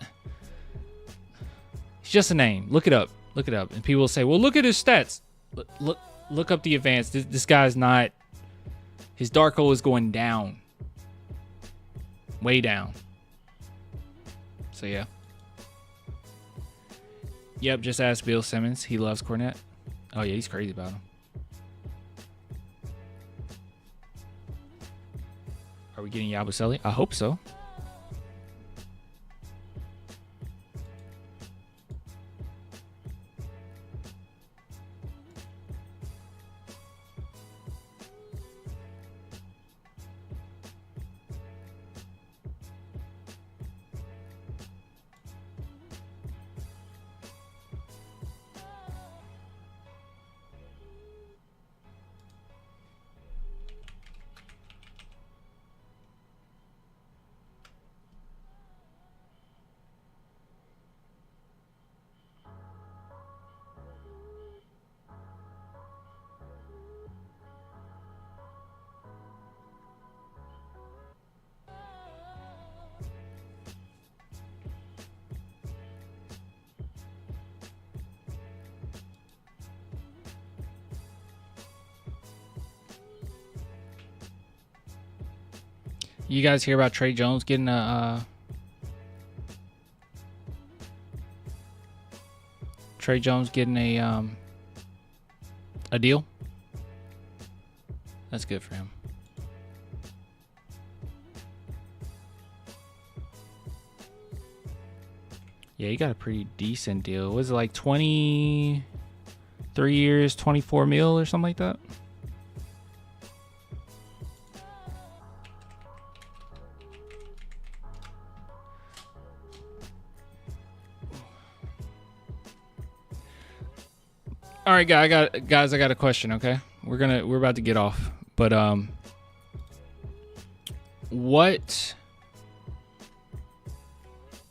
[SPEAKER 1] it's just a name. Look it up. And people will say, well, look at his stats. Look up the advanced. This guy's not. His dark hole is going down. Way down. So yeah. Yep, just ask Bill Simmons. He loves Kornet. Oh yeah, he's crazy about him. Are we getting Yabusele? I hope so. You guys hear about Trey Jones getting a deal? That's good for him. Yeah, he got a pretty decent deal. Was it like 23 years, 24 mil or something like that? All right, guys, I got a question, okay? We're about to get off. But what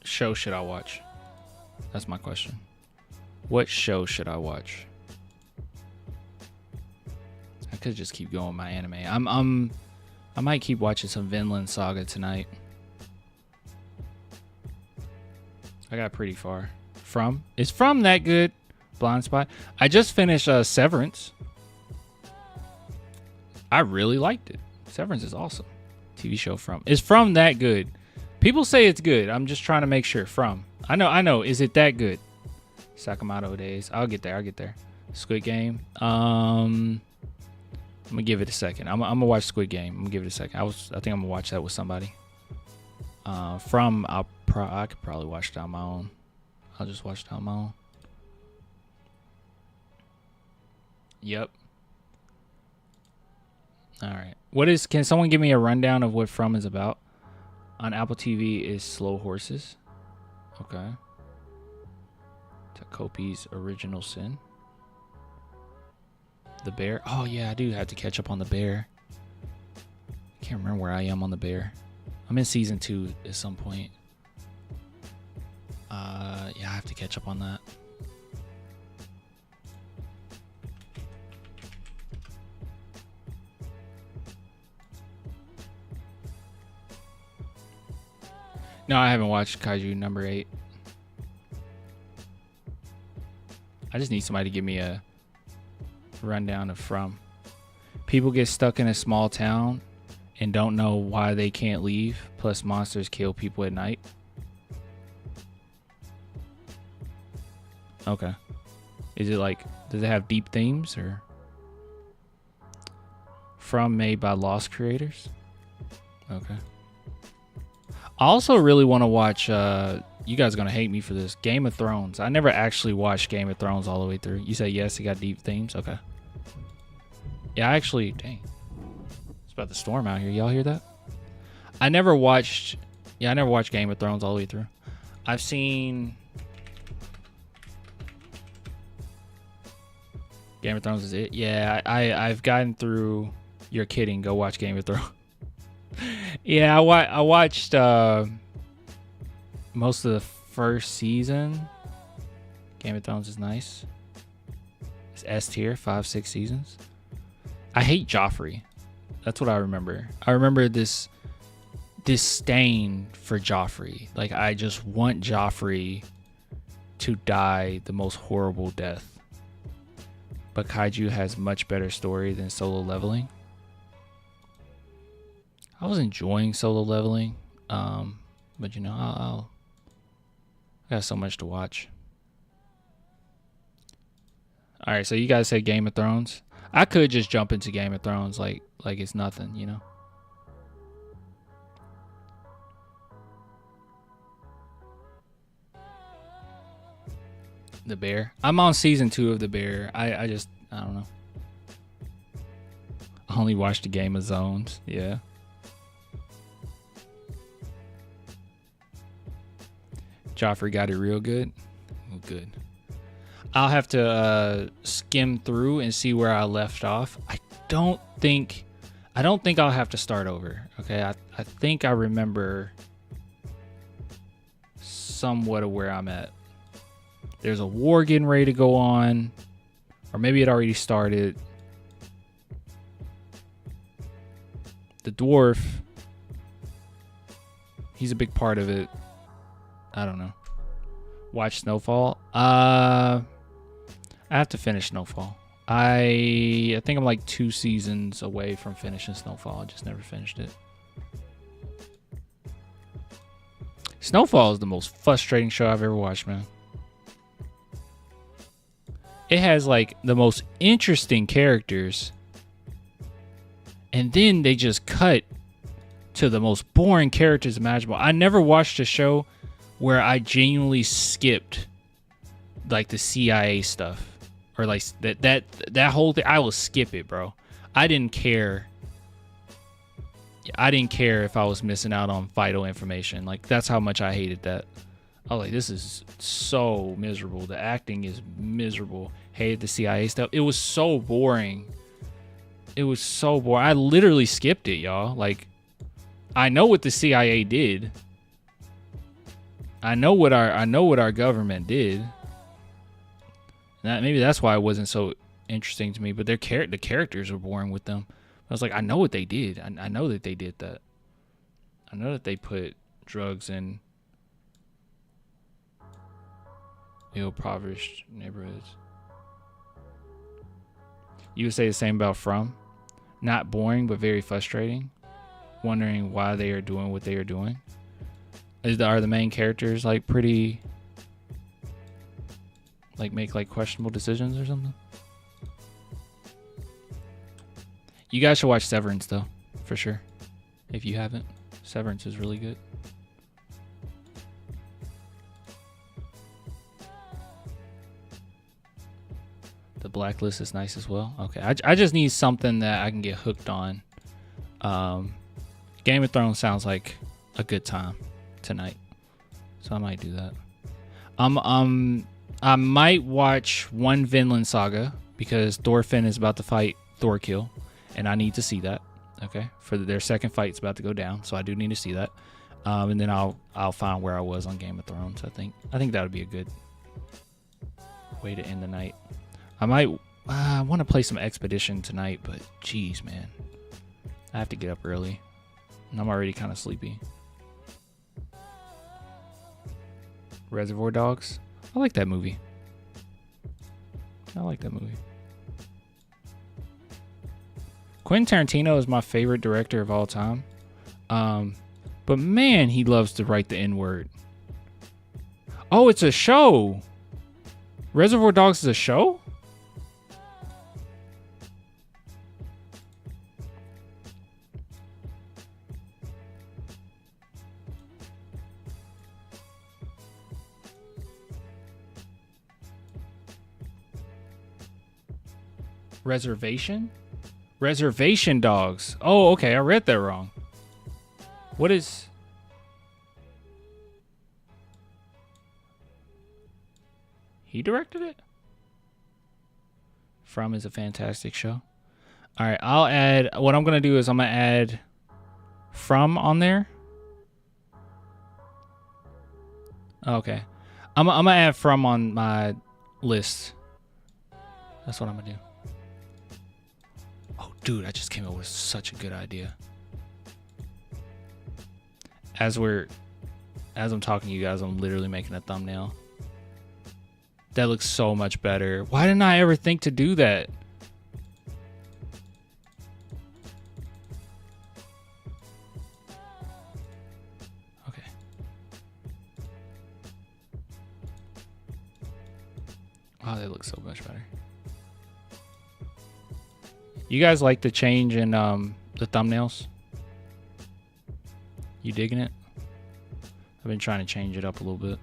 [SPEAKER 1] show should I watch? That's my question. What show should I watch? I could just keep going with my anime. I might keep watching some Vinland Saga tonight. I got pretty far. Is From that good? Blind Spot. I just finished Severance. I really liked it. Severance is awesome. TV show From. Is From that good? People say it's good. I'm just trying to make sure. From. I know. Is it that good? Sakamoto Days. I'll get there. Squid Game. I'm gonna give it a second. I'm gonna watch Squid Game. I'm gonna give it a second. I think I'm gonna watch that with somebody. From. I could probably watch it on my own. I'll just watch it on my own. Yep. All right. Can someone give me a rundown of what From is about? On Apple TV is Slow Horses. Okay. Takopi's Original Sin. The Bear. Oh yeah, I do have to catch up on The Bear. I can't remember where I am on The Bear. I'm in season 2 at some point. Yeah, I have to catch up on that. No, I haven't watched Kaiju number 8. I just need somebody to give me a rundown of From. People get stuck in a small town and don't know why they can't leave, plus monsters kill people at night. Okay. Is it like, does it have deep themes or? From made by Lost creators. Okay. I also really want to watch, you guys are going to hate me for this, Game of Thrones. I never actually watched Game of Thrones all the way through. You say yes, it got deep themes? Okay. Yeah, I actually, dang. It's about to storm out here. Y'all hear that? I never watched Game of Thrones all the way through. I've seen... Game of Thrones is it? Yeah, I've gotten through... You're kidding. Go watch Game of Thrones. Yeah, I watched most of the first season. Game of Thrones is nice. It's S tier, 5-6 seasons. I hate Joffrey. That's what I remember. I remember this disdain for Joffrey. Like, I just want Joffrey to die the most horrible death. But Kaiju has much better story than Solo Leveling. I was enjoying Solo Leveling, but you know, I got so much to watch. All right, so you guys say Game of Thrones. I could just jump into Game of Thrones like it's nothing, you know. The Bear. I'm on season 2 of The Bear. I don't know. I only watched the Game of Zones. Yeah. Joffrey got it real good. Oh, good. I'll have to skim through and see where I left off. I don't think I'll have to start over. Okay, I think I remember somewhat of where I'm at. There's a war getting ready to go on, or maybe it already started. The dwarf, he's a big part of it. I don't know. Watch Snowfall. I have to finish Snowfall. I think I'm like 2 seasons away from finishing Snowfall. I just never finished it. Snowfall is the most frustrating show I've ever watched, man. It has like the most interesting characters, and then they just cut to the most boring characters imaginable. I never watched a show where I genuinely skipped like the CIA stuff or like that whole thing. I will skip it, bro. I didn't care. I didn't care if I was missing out on vital information. Like, that's how much I hated that. I was like, this is so miserable. The acting is miserable. Hated the CIA stuff. It was so boring. It was so boring. I literally skipped it, y'all. Like, I know what the CIA did. I know what our government did. Maybe that's why it wasn't so interesting to me. But the characters were boring with them. I was like, I know what they did. I know that they did that. I know that they put drugs in impoverished neighborhoods. You would say the same about From? Not boring, but very frustrating. Wondering why they are doing what they are doing. Are the main characters like pretty, like make like questionable decisions or something? You guys should watch Severance though, for sure. If you haven't, Severance is really good. The Blacklist is nice as well. Okay, I just need something that I can get hooked on. Game of Thrones sounds like a good time tonight, so I might do that. I might watch one Vinland Saga because Thorfinn is about to fight Thorkill, and I need to see that. Okay, for their second fight's about to go down, so I do need to see that. And then I'll find where I was on Game of Thrones. I think that would be a good way to end the night. I might want to play some Expedition tonight, but geez, man, I have to get up early, and I'm already kind of sleepy. Reservoir Dogs. I like that movie. Quentin Tarantino is my favorite director of all time. But man, he loves to write the N-word. Oh, it's a show. Reservoir Dogs is a show? Reservation? Reservation Dogs. Oh, okay. I read that wrong. What is... He directed it? From is a fantastic show. All right, I'll add... What I'm going to do is I'm going to add From on there. Okay. I'm going to add From on my list. That's what I'm going to do. Oh, dude, I just came up with such a good idea. As I'm talking to you guys, I'm literally making a thumbnail. That looks so much better. Why didn't I ever think to do that? Okay. Oh, that looks so much better. You guys like the change in the thumbnails? You digging it? I've been trying to change it up a little bit.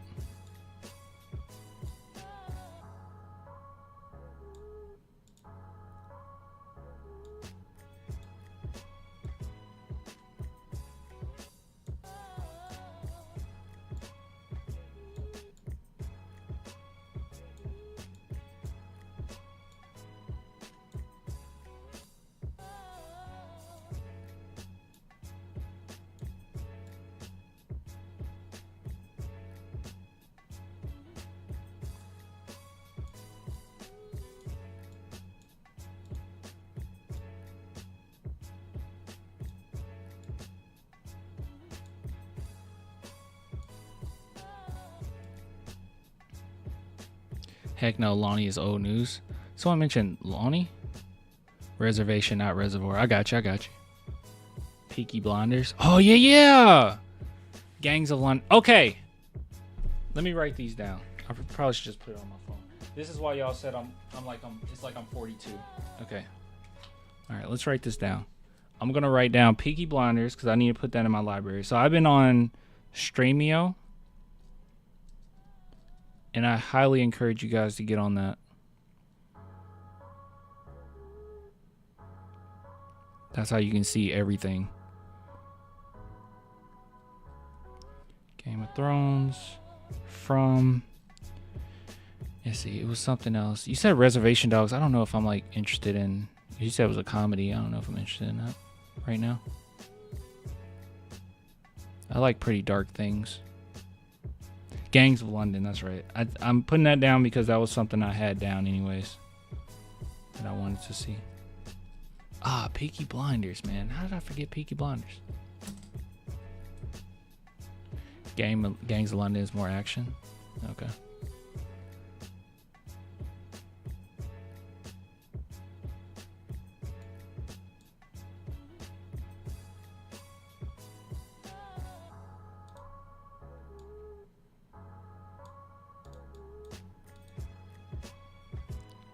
[SPEAKER 1] Heck no, Lonnie is old news. Someone mentioned Lonnie? Reservation, not Reservoir. I got you. Peaky Blinders. Oh, yeah. Gangs of London. Okay. Let me write these down. I probably should just put it on my phone. This is why y'all said it's like I'm 42. Okay. All right, let's write this down. I'm going to write down Peaky Blinders because I need to put that in my library. So I've been on Streamio. And I highly encourage you guys to get on that. That's how you can see everything. Game of Thrones. From. Let's see. It was something else. You said Reservation Dogs. I don't know if I'm like interested in. You said it was a comedy. I don't know if I'm interested in that right now. I like pretty dark things. Gangs of London, that's right. I'm putting that down because that was something I had down anyways that I wanted to see. Ah, Peaky Blinders, man. How did I forget Peaky Blinders? Gangs of London is more action. Okay.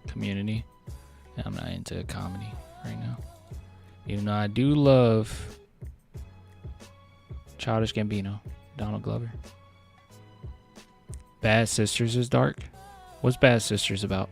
[SPEAKER 1] Community. Yeah, I'm not into comedy right now. Even though I do love Childish Gambino, Donald Glover. Bad Sisters is dark. What's Bad Sisters about?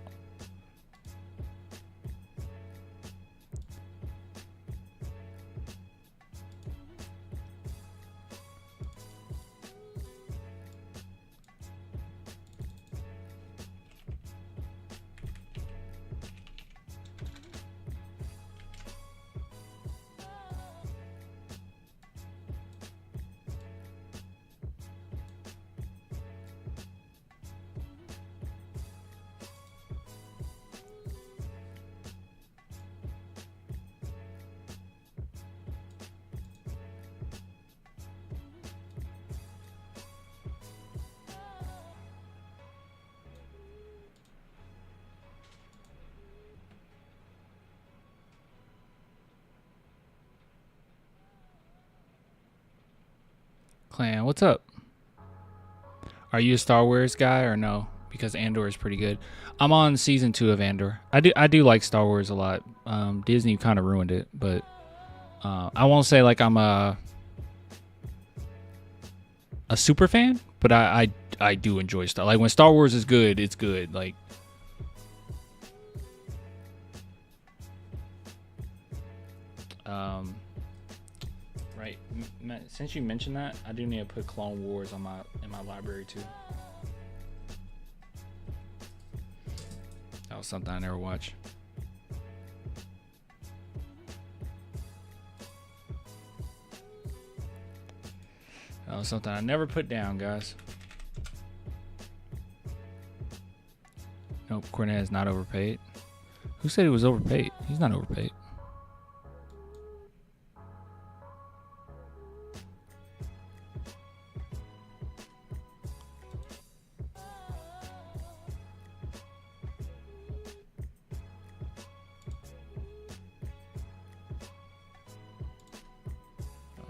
[SPEAKER 1] Clan, what's up? Are you a Star Wars guy or no? Because Andor is pretty good. I'm on season 2 of Andor. I do like Star Wars a lot. Disney kind of ruined it, but I won't say like I'm a super fan, but I do enjoy Star. Like when Star Wars is good, it's good. Like Right. Since you mentioned that, I do need to put Clone Wars on in my library too. That was something I never watched. That was something I never put down, guys. Nope, Kornet is not overpaid. Who said he was overpaid? He's not overpaid.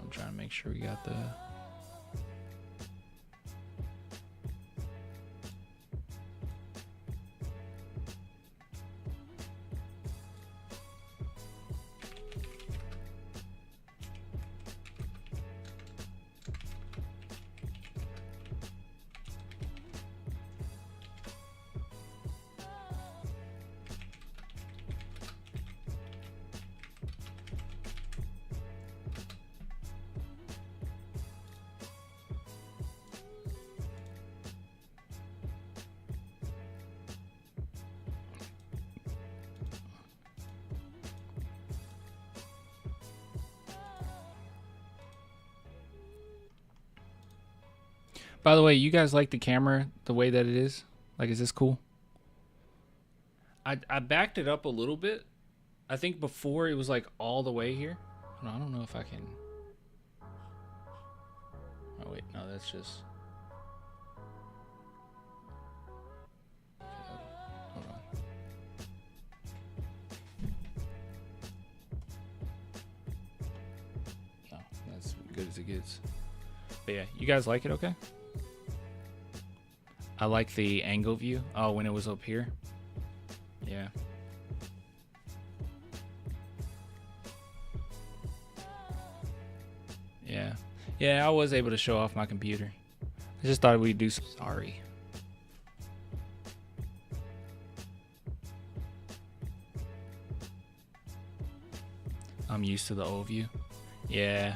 [SPEAKER 1] I'm trying to make sure we got the... By the way, you guys like the camera the way that it is? Like, is this cool? I backed it up a little bit. I think before it was like all the way here. I don't know if I can. Oh wait, no, that's just. Hold on. No, that's as good as it gets. But yeah, you guys like it okay? I like the angle view. Oh, when it was up here. Yeah. Yeah. Yeah, I was able to show off my computer. I just thought we'd do some. Sorry. I'm used to the old view. Yeah.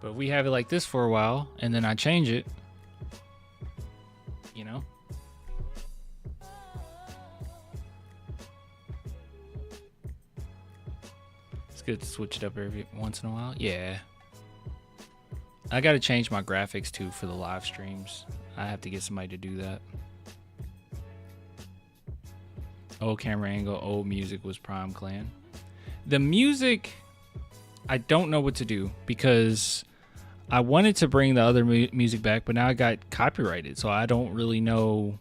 [SPEAKER 1] But we have it like this for a while, and then I change it, you know? It's good to switch it up every once in a while. Yeah. I got to change my graphics too for the live streams. I have to get somebody to do that. Old camera angle, old music was Prime Clan. The music, I don't know what to do because I wanted to bring the other music back, but now I got copyrighted, so I don't really know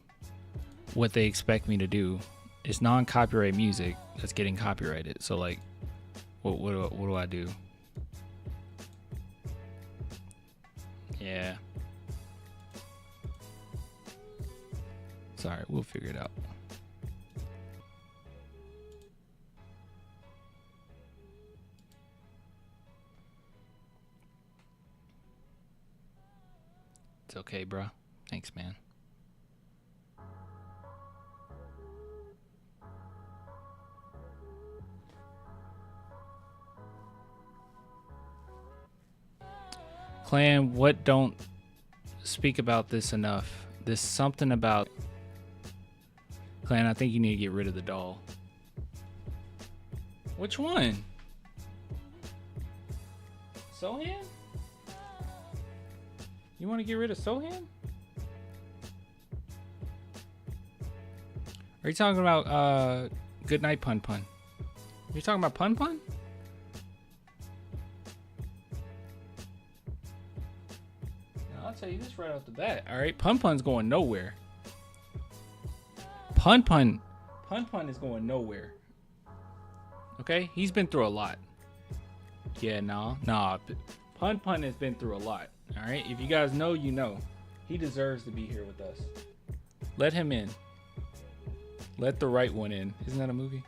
[SPEAKER 1] what they expect me to do. It's non-copyright music that's getting copyrighted. So like, what do I do? Yeah. Sorry, we'll figure it out. It's okay, bro. Thanks, man. Clan, what don't speak about this enough? There's something about... Clan, I think you need to get rid of the doll. Which one? Sohan? You want to get rid of Sohan? Are you talking about Good Night Pun Pun? You talking about Pun Pun? No, I'll tell you this right off the bat. All right, Pun Pun's going nowhere. Pun Pun is going nowhere. Okay, he's been through a lot. Yeah, nah. Pun Pun has been through a lot. All right, if you guys know, you know. He deserves to be here with us. Let him in. Let the right one in. Isn't that a movie?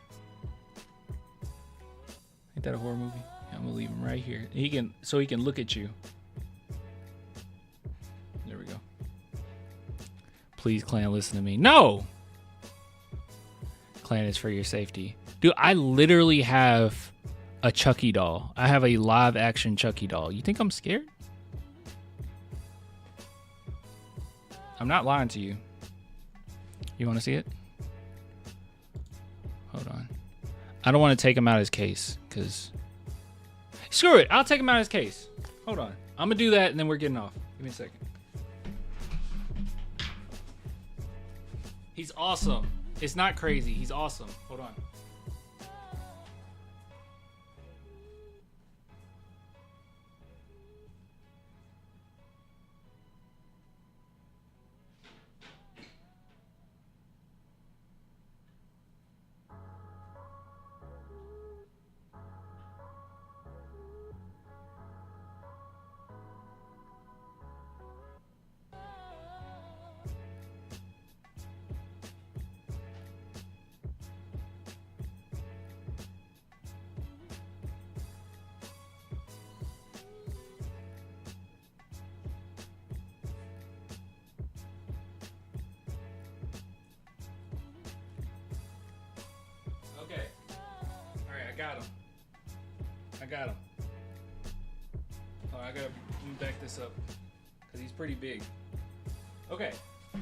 [SPEAKER 1] Ain't that a horror movie? Yeah, I'm gonna leave him right here. He can look at you. There we go. Please, Clan, listen to me. No! Clan is for your safety. Dude, I literally have a Chucky doll. I have a live action Chucky doll. You think I'm scared? I'm not lying to you. You want to see it? Hold on. I don't want to take him out of his case because... Screw it. I'll take him out of his case. Hold on. I'm going to do that and then we're getting off. Give me a second. He's awesome. It's not crazy. He's awesome. Hold on. Okay. All right, I got him. I got him. Oh, I gotta back this up because he's pretty big. Okay,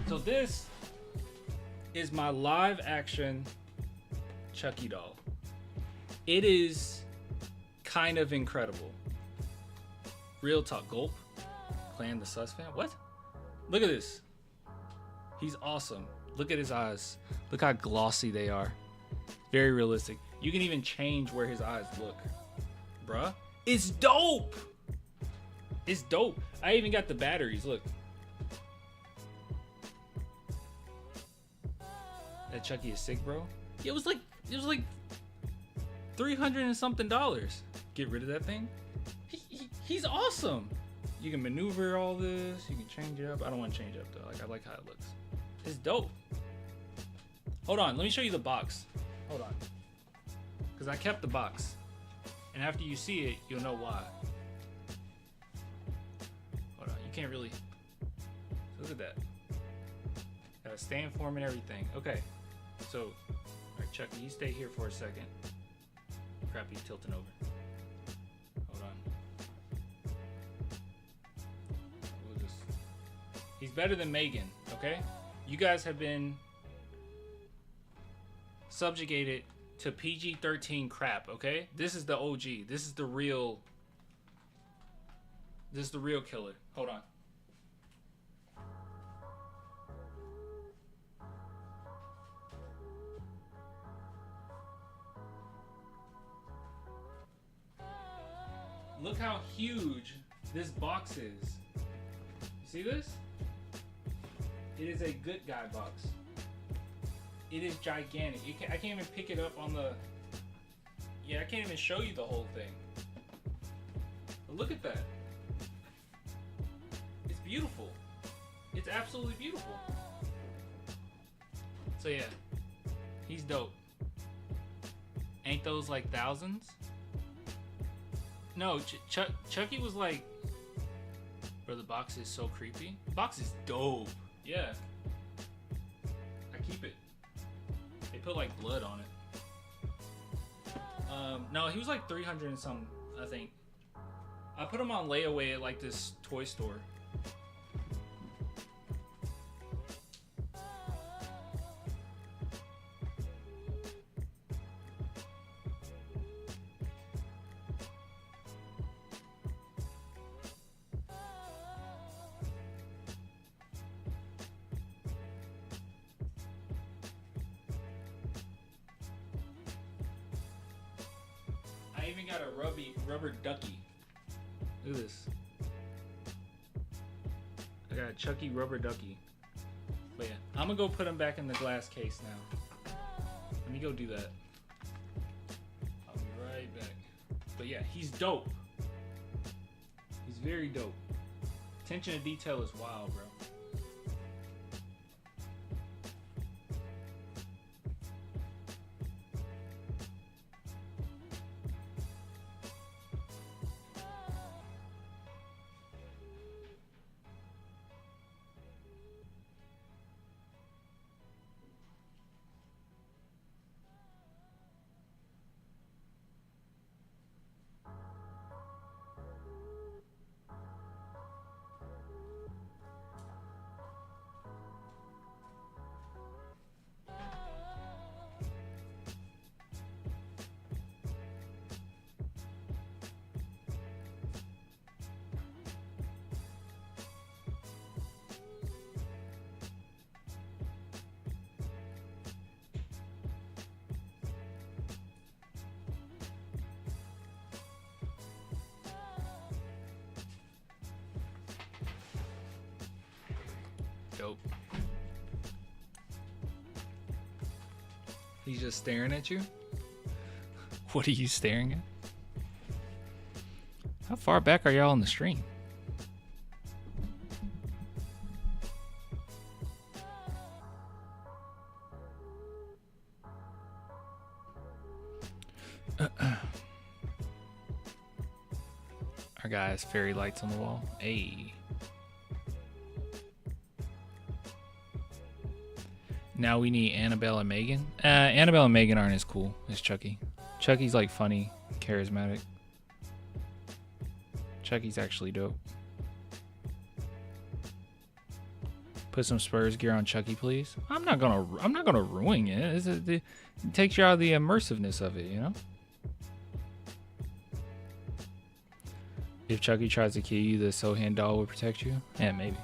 [SPEAKER 1] so this is my live action Chucky doll. It is kind of incredible. Real talk. Gulp. Clan the Sus fan. What? Look at this. He's awesome. Look at his eyes. Look how glossy they are. Very realistic. You can even change where his eyes look. Bruh. It's dope. It's dope. I even got the batteries. Look. That Chucky is sick, bro. It was like $300 and something. Get rid of that thing. He's awesome. You can maneuver all this. You can change it up. I don't want to change it up though. Like I like how it looks. It's dope. Hold on. Let me show you the box. Hold on. Because I kept the box. And after you see it, you'll know why. Hold on. You can't really... Look at that. Got a stand for him and everything. Okay. So, alright, Chucky, you stay here for a second. Crap, he's tilting over. Hold on. We'll just... He's better than Megan, okay? You guys have been subjugated to PG-13 crap, okay? This is the OG. This is the real killer. Hold on. Look how huge this box is. You see this? It is a good guy box. It is gigantic. I can't even pick it up on the... Yeah, I can't even show you the whole thing. But look at that. It's beautiful. It's absolutely beautiful. So yeah, he's dope. Ain't those like thousands? No, Chucky was like... Bro, the box is so creepy. The box is dope. Yeah. I keep it. They put like blood on it. No, he was like 300 and something, I think. I put him on layaway at like this toy store. I even got a rubber ducky. Look at this. I got a Chucky rubber ducky. But yeah, I'm gonna go put him back in the glass case now. Let me go do that. I'll be right back. But yeah, he's dope. He's very dope. Attention to detail is wild, bro. dope. He's just staring at you? What are you staring at? How far back are y'all on the stream? Our guy has fairy lights on the wall. Hey. Now we need Annabelle and Megan. Annabelle and Megan aren't as cool as Chucky. Chucky's like funny, charismatic. Chucky's actually dope. Put some Spurs gear on Chucky, please. I'm not gonna ruin it. It takes you out of the immersiveness of it, you know. If Chucky tries to kill you, the Sohan doll will protect you. Yeah, maybe.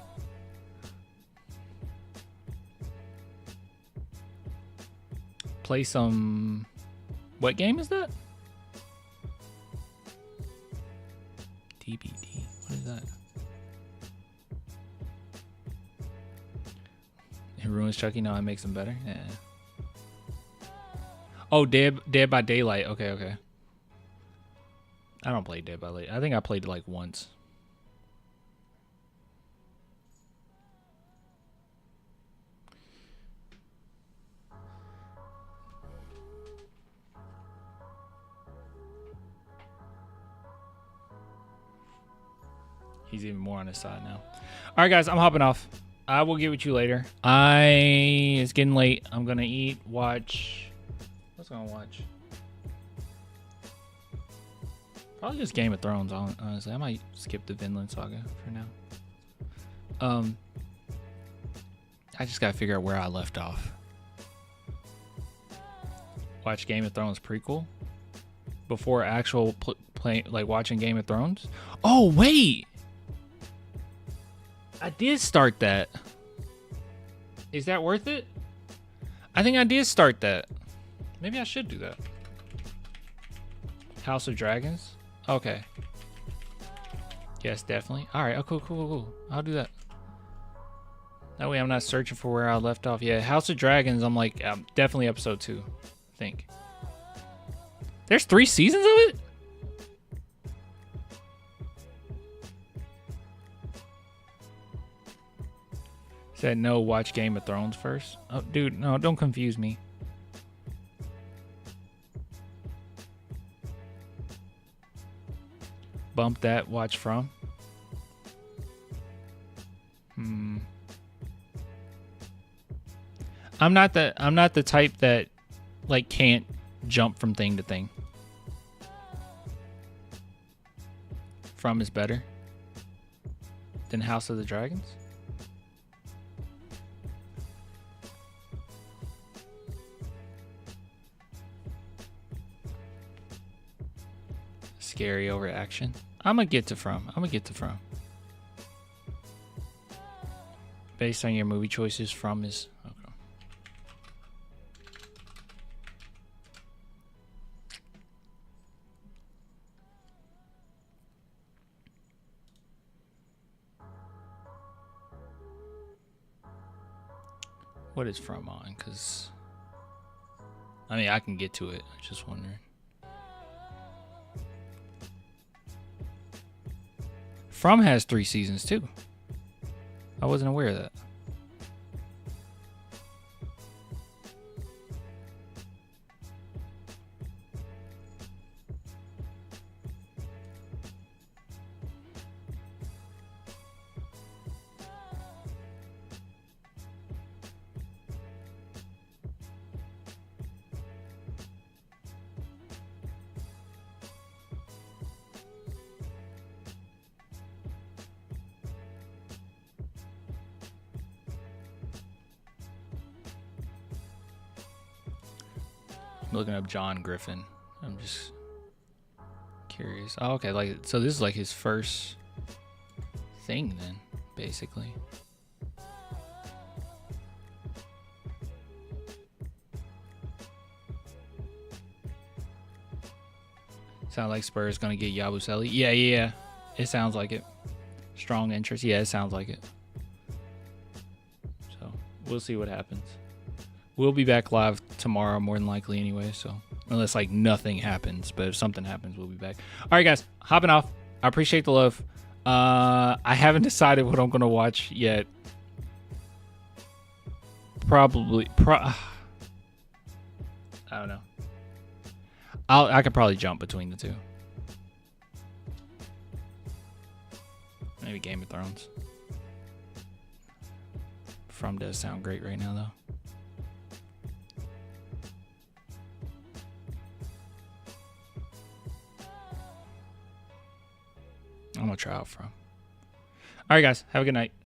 [SPEAKER 1] Play some. What game is that? TBD. What is that? It ruins Chucky. No, it makes him better. Yeah. Oh, Dead by Daylight. Okay. I don't play Dead by Daylight. I think I played it like once. He's even more on his side now. All right, guys, I'm hopping off. I will get with you later. It's getting late. I'm gonna eat, watch. What's gonna watch? Probably just Game of Thrones, honestly. I might skip the Vinland Saga for now. I just gotta figure out where I left off. Watch Game of Thrones prequel before actual like watching Game of Thrones. Oh wait, I did start that. Is that worth it? I think I did start that. Maybe I should do that. House of Dragons. Okay. Yes, definitely. All right. Oh, cool. I'll do that. That way I'm not searching for where I left off. Yeah, House of Dragons. I'm like, definitely episode 2, I think. There's 3 seasons of it? Said no, watch Game of Thrones first. Oh, dude, no, don't confuse me. Bump that, watch From. I'm not the type that like can't jump from thing to thing. From is better than House of the Dragons. Scary over action. I'm gonna get to From. Based on your movie choices, From is okay. What is From on? Because I mean, I can get to it. I'm just wondering. From has 3 seasons too. I wasn't aware of that. Looking up John Griffin. I'm just curious. Oh, okay, like so this is like his first thing then, basically. Sound like Spurs gonna get Yabusele. Yeah. It sounds like it. Strong interest. Yeah, it sounds like it. We'll see what happens. We'll be back live tomorrow, more than likely anyway. So unless like nothing happens, but if something happens, we'll be back. All right, guys, hopping off. I appreciate the love. I haven't decided what I'm gonna watch yet. Probably, I don't know. I could probably jump between the two. Maybe Game of Thrones. From does sound great right now, though. I'm gonna try out From. All right, guys, have a good night.